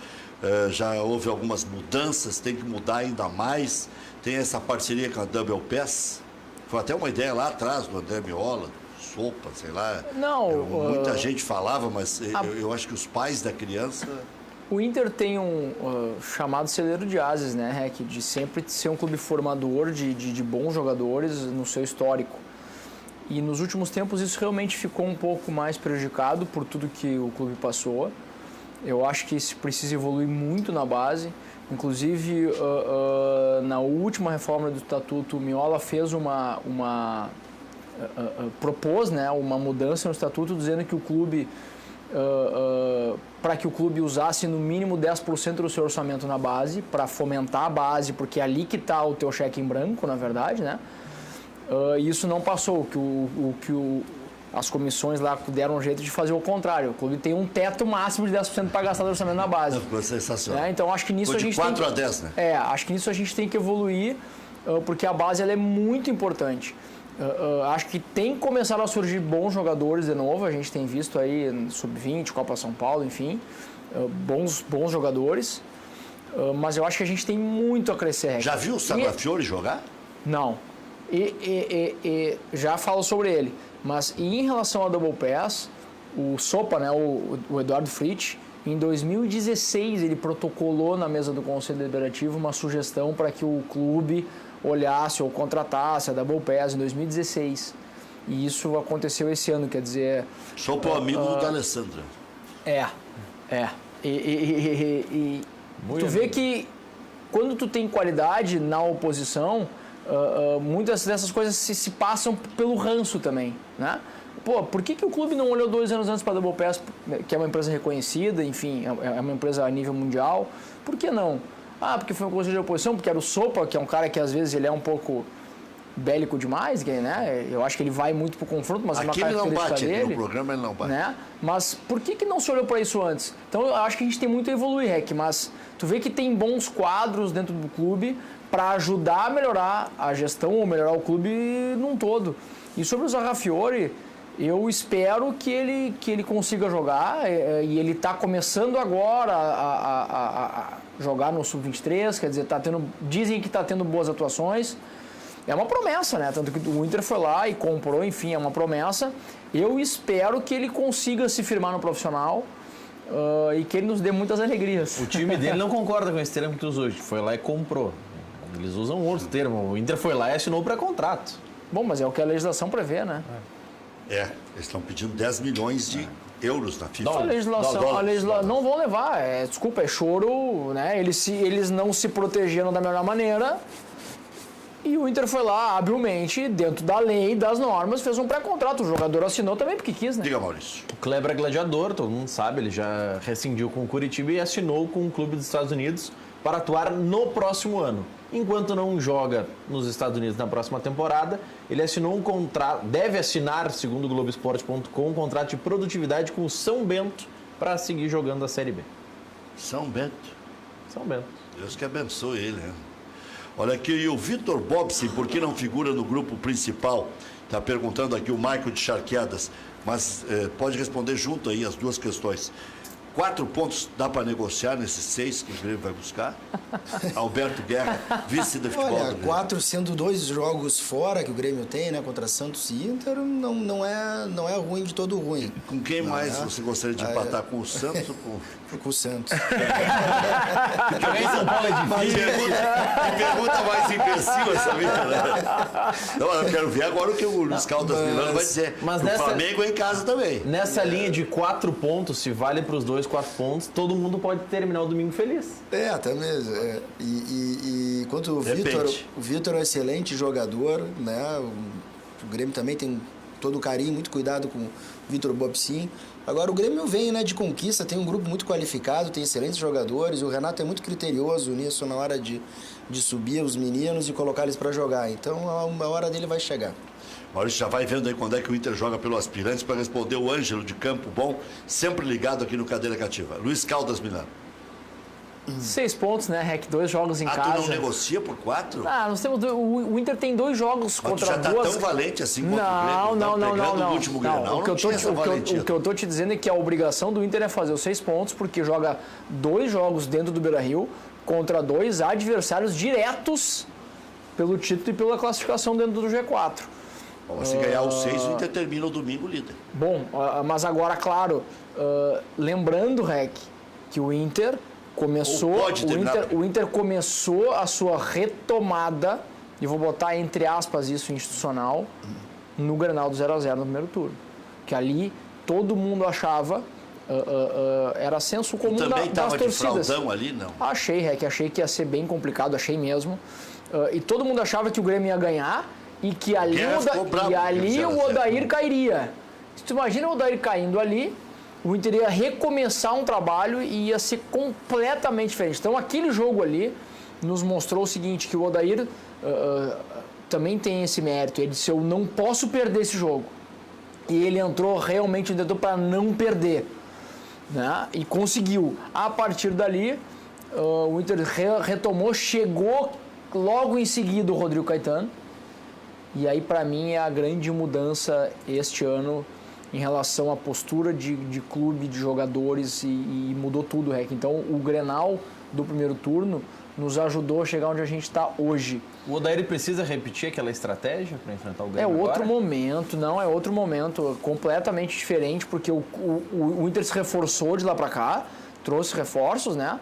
já houve algumas mudanças, tem que mudar ainda mais? Tem essa parceria com a Double Pass? Foi até uma ideia lá atrás do André Miola, sopa, sei lá. Não, muita gente falava, mas eu acho que os pais da criança... O Inter tem um chamado celeiro de ases, né, Rec? De sempre ser um clube formador de bons jogadores no seu histórico. E nos últimos tempos isso realmente ficou um pouco mais prejudicado por tudo que o clube passou. Eu acho que isso precisa evoluir muito na base. Inclusive, na última reforma do Estatuto, o Miola fez propôs, né, uma mudança no Estatuto dizendo que o clube... para que o clube usasse no mínimo 10% do seu orçamento na base, para fomentar a base, porque é ali que está o teu cheque em branco, na verdade, né? Isso não passou, as comissões lá deram um jeito de fazer o contrário. O clube tem um teto máximo de 10% para gastar do orçamento na base. Ficou sensacional. Então acho que nisso a gente de 4 a 10, né? Acho que nisso a gente tem que evoluir, porque a base ela é muito importante. Acho que tem começado a surgir bons jogadores de novo, a gente tem visto aí Sub-20, Copa São Paulo, enfim, bons jogadores, mas eu acho que a gente tem muito a crescer. Já viu o Sarrafiore jogar? Não, já falo sobre ele, mas em relação ao Double Pass, o Sopa, né, o Eduardo Fritz, em 2016 ele protocolou na mesa do Conselho Deliberativo uma sugestão para que o clube olhasse ou contratasse a Double Pass em 2016. E isso aconteceu esse ano, quer dizer... Sou pro amigo do D'Alessandro. Tu vê que quando tu tem qualidade na oposição, muitas dessas coisas se passam pelo ranço também, né? Pô, por que o clube não olhou 2 anos antes para a Double Pass, que é uma empresa reconhecida, enfim, é uma empresa a nível mundial? Por que não? Porque foi um conselho de oposição, porque era o Sopa, que é um cara que às vezes ele é um pouco bélico demais, né? Eu acho que ele vai muito pro confronto, mas aqui é uma característica dele. dele. No programa ele não bate. Né? Mas por que não se olhou para isso antes? Então eu acho que a gente tem muito a evoluir, Rec, mas tu vê que tem bons quadros dentro do clube para ajudar a melhorar a gestão ou melhorar o clube num todo. E sobre o Sarrafiore, eu espero que ele consiga jogar, e ele está começando agora a jogar no Sub-23, quer dizer, dizem que está tendo boas atuações. É uma promessa, né? Tanto que o Inter foi lá e comprou, enfim, é uma promessa. Eu espero que ele consiga se firmar no profissional e que ele nos dê muitas alegrias. O time dele não concorda com esse termo que tu usou, foi lá e comprou. Eles usam outro termo. O Inter foi lá e assinou para contrato. Bom, mas é o que a legislação prevê, né? Eles estão pedindo 10 milhões de euros na FIFA. A legislação não vão levar, desculpa, é choro, né? Eles não se protegeram da melhor maneira e o Inter foi lá, habilmente, dentro da lei, das normas, fez um pré-contrato. O jogador assinou também porque quis, né? Diga, Maurício. O Kleber é gladiador, todo mundo sabe, ele já rescindiu com o Curitiba e assinou com o clube dos Estados Unidos para atuar no próximo ano. Enquanto não joga nos Estados Unidos na próxima temporada, ele assinou um contrato, deve assinar, segundo o Globoesporte.com, um contrato de produtividade com o São Bento para seguir jogando a Série B. São Bento. São Bento. Deus que abençoe ele, né? Olha aqui, e o Vitor Bobson, por que não figura no grupo principal? Está perguntando aqui o Michael de Charqueadas, mas pode responder junto aí as duas questões. 4 pontos dá para negociar nesses 6 que o Grêmio vai buscar? Alberto Guerra, vice da futebol. Olha, 4 sendo 2 jogos fora que o Grêmio tem, né? Contra Santos e Inter, não é ruim de todo ruim. Com quem não mais você gostaria de empatar? Com o Santos ou com... Com o Santos. Jogar em São Paulo é difícil. Que pergunta mais imbecil essa vida, né? Não, eu quero ver agora o que o Luiz Caldas Milano vai dizer. Mas o Flamengo é em casa também. Nessa linha de 4 pontos, se vale para os dois 4 pontos, todo mundo pode terminar o domingo feliz. Até mesmo. E quanto o Vitor é um excelente jogador, né? O Grêmio também tem todo o carinho, muito cuidado com o Vitor Bobsin. Agora o Grêmio vem, né, de conquista, tem um grupo muito qualificado, tem excelentes jogadores, o Renato é muito criterioso nisso na hora de subir os meninos e colocar eles para jogar. Então a hora dele vai chegar. Maurício, já vai vendo aí quando é que o Inter joga pelo Aspirantes para responder o Ângelo de Campo Bom, sempre ligado aqui no Cadeira Cativa. Luiz Caldas Milano. 6 pontos, né, Rec? 2 jogos em casa. Tu não negocia por 4? Nós temos o Inter tem 2 jogos mas contra tu já tá duas... tão valente assim quanto não, o Grêmio. Não. O último Grenal, o que eu tô te dizendo é que a obrigação do Inter é fazer os 6 pontos, porque joga 2 jogos dentro do Beira-Rio contra 2 adversários diretos pelo título e pela classificação dentro do G4. Bom, se ganhar os 6, o Inter termina o domingo líder. Bom, mas agora, claro, lembrando, Rec, que o Inter começou, Ou pode terminar. o Inter começou a sua retomada, e vou botar entre aspas isso institucional, no Grenal do 0-0 no primeiro turno. Que ali todo mundo achava, era senso comum Também das estava de torcidas. fraldão ali, não? Achei, Rec, achei que ia ser bem complicado, achei mesmo. E todo mundo achava que o Grêmio ia ganhar e que ali, Guerra ficou bravo com aquele o 0-0, Odair né? cairia. Se tu imagina o Odair caindo ali, o Inter ia recomeçar um trabalho e ia ser completamente diferente. Então aquele jogo ali nos mostrou o seguinte, que o Odair também tem esse mérito. Ele disse, eu não posso perder esse jogo. E ele entrou realmente dentro para não perder. Né? E conseguiu. A partir dali, o Inter retomou, chegou logo em seguida o Rodrigo Caetano. E aí, para mim, é a grande mudança este ano em relação à postura de clube, de jogadores, e mudou tudo, Rec. Então, o Grenal do primeiro turno nos ajudou a chegar onde a gente está hoje. O Odair precisa repetir aquela estratégia para enfrentar o Grêmio É outro agora? momento, não, é outro momento completamente diferente, porque o Inter se reforçou de lá para cá, trouxe reforços, né?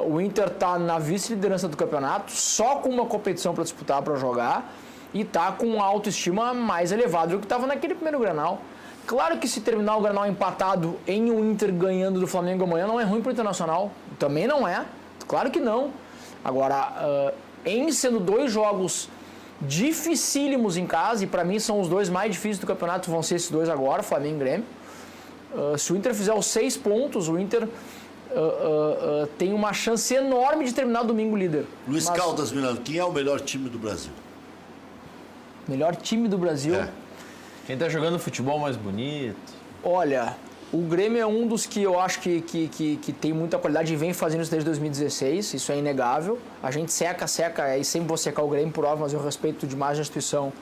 O Inter está na vice-liderança do campeonato, só com uma competição para disputar, para jogar, e está com uma autoestima mais elevada do que estava naquele primeiro Grenal. Claro que se terminar o Grenal empatado em um Inter ganhando do Flamengo amanhã, não é ruim para o Internacional. Também não é, claro que não. Agora, em sendo 2 jogos dificílimos em casa, e para mim são os 2 mais difíceis do campeonato, vão ser esses 2 agora, Flamengo e Grêmio. Se o Inter fizer os 6 pontos, o Inter tem uma chance enorme de terminar domingo líder. Luiz Caldas, Milano, quem é o melhor time do Brasil? Melhor time do Brasil? É. Quem tá jogando futebol mais bonito? Olha, o Grêmio é um dos que eu acho que tem muita qualidade e vem fazendo isso desde 2016, isso é inegável. A gente seca, e sempre vou secar o Grêmio por óbvio, mas eu respeito demais a instituição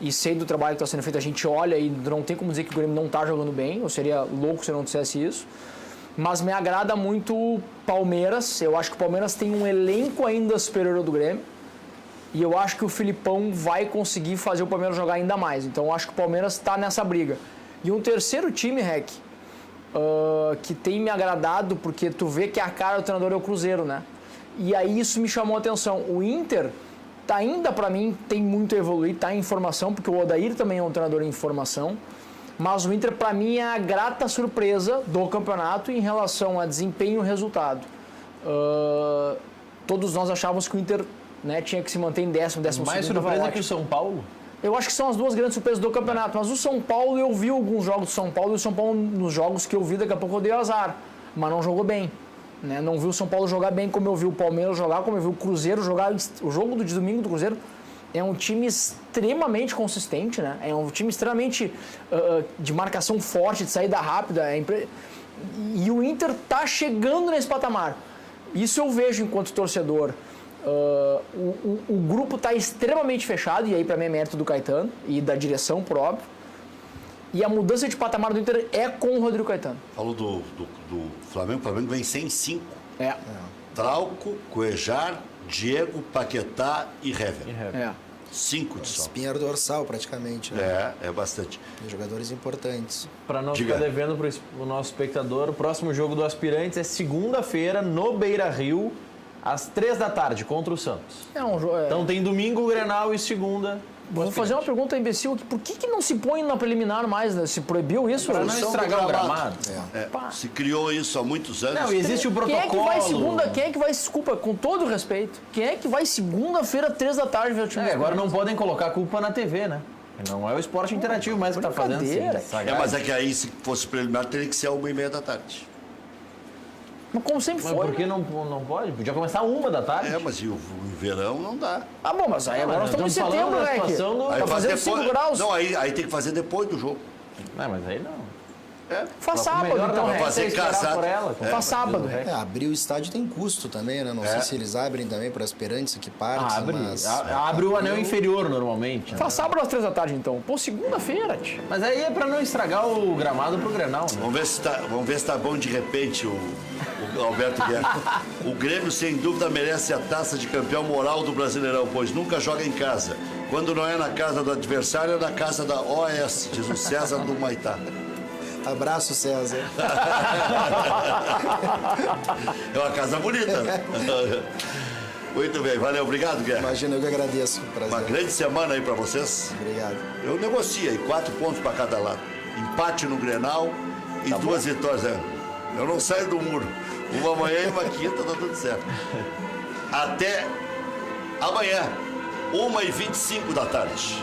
e sei do trabalho que está sendo feito. A gente olha e não tem como dizer que o Grêmio não está jogando bem, eu seria louco se eu não dissesse isso. Mas me agrada muito o Palmeiras, eu acho que o Palmeiras tem um elenco ainda superior ao do Grêmio. E eu acho que o Filipão vai conseguir fazer o Palmeiras jogar ainda mais. Então eu acho que o Palmeiras está nessa briga. E um terceiro time, Rec, que tem me agradado, porque tu vê que a cara do treinador é o Cruzeiro, né? E aí isso me chamou a atenção. O Inter ainda, para mim, tem muito a evoluir, está em formação, porque o Odair também é um treinador em formação. Mas o Inter, para mim, é a grata surpresa do campeonato em relação a desempenho e resultado. Todos nós achávamos que o Inter, né, tinha que se manter em 10º, Mais surpresa que o São Paulo? Eu acho que são as 2 grandes surpresas do campeonato. Mas o São Paulo, eu vi alguns jogos do São Paulo, e o São Paulo, nos jogos que eu vi, daqui a pouco eu dei azar. Mas não jogou bem. Né? Não vi o São Paulo jogar bem como eu vi o Palmeiras jogar, como eu vi o Cruzeiro jogar. O jogo de domingo do Cruzeiro é um time extremamente consistente, né? É um time extremamente de marcação forte, de saída rápida. E o Inter tá chegando nesse patamar. Isso eu vejo enquanto torcedor. O grupo está extremamente fechado, e aí para mim é mérito do Caetano e da direção própria. E a mudança de patamar do Inter é com o Rodrigo Caetano. Falou do Flamengo, o Flamengo vem sem 5. Trauco, Cuejar, Diego, Paquetá e Hever. 5 de só. Espinha dorsal, praticamente. Né? É bastante. Tem jogadores importantes. Para não Diga. ficar devendo para o nosso espectador, o próximo jogo do Aspirantes é segunda-feira no Beira-Rio, às 3 da tarde, contra o Santos. Então tem domingo, Grenal e segunda. Vou fazer uma pergunta imbecil aqui. Por que não se põe na preliminar mais? Né? Se proibiu isso? Para não Solução estragar do o gramado. gramado. Se criou isso há muitos anos. Não, existe o Quem é protocolo. que vai segunda? Quem é que vai, desculpa, com todo respeito, quem é que vai segunda-feira, 3 da tarde, ver o time? Agora não podem colocar a culpa na TV, né? Não é o esporte interativo mais que está fazendo brincadeira. assim. Mas é que aí, se fosse preliminar, teria que ser 1h30 da tarde. Mas como sempre Mas foi. por que não pode? Podia começar 1 da tarde. Mas e o verão não dá. Ah, bom, mas aí agora nós estamos em estamos falando setembro, da né? situação do- Aí Tá faz fazendo 5 graus. Não, aí tem que fazer depois do jogo. Não, mas aí não. Faz sábado, Melhor então. não Rec. Fazer esperar casado. por ela. Faz sábado, Rec. Abrir o estádio tem custo também, né? Não sei se eles abrem também para aspirantes aqui parques, mas... Abre o anel inferior normalmente. né? Faz sábado às 3 da tarde, então. Pô, segunda-feira, tio. Mas aí é pra não estragar o gramado pro Grenal, né? Vamos ver se tá bom de repente o Alberto Guerra. O Grêmio, sem dúvida, merece a taça de campeão moral do Brasileirão, pois nunca joga em casa. Quando não é na casa do adversário, é na casa da OS, diz o César do Maitá. Abraço, César. É uma casa bonita, né? Muito bem, valeu, obrigado, Guerra. Imagina, eu que agradeço. Prazer. Uma grande semana aí pra vocês. Obrigado. Eu negociei 4 pontos pra cada lado. Empate no Grenal e 2 vitórias. Eu não saio do muro. Uma amanhã e uma quinta, tá tudo certo. Até amanhã, 1h25 da tarde.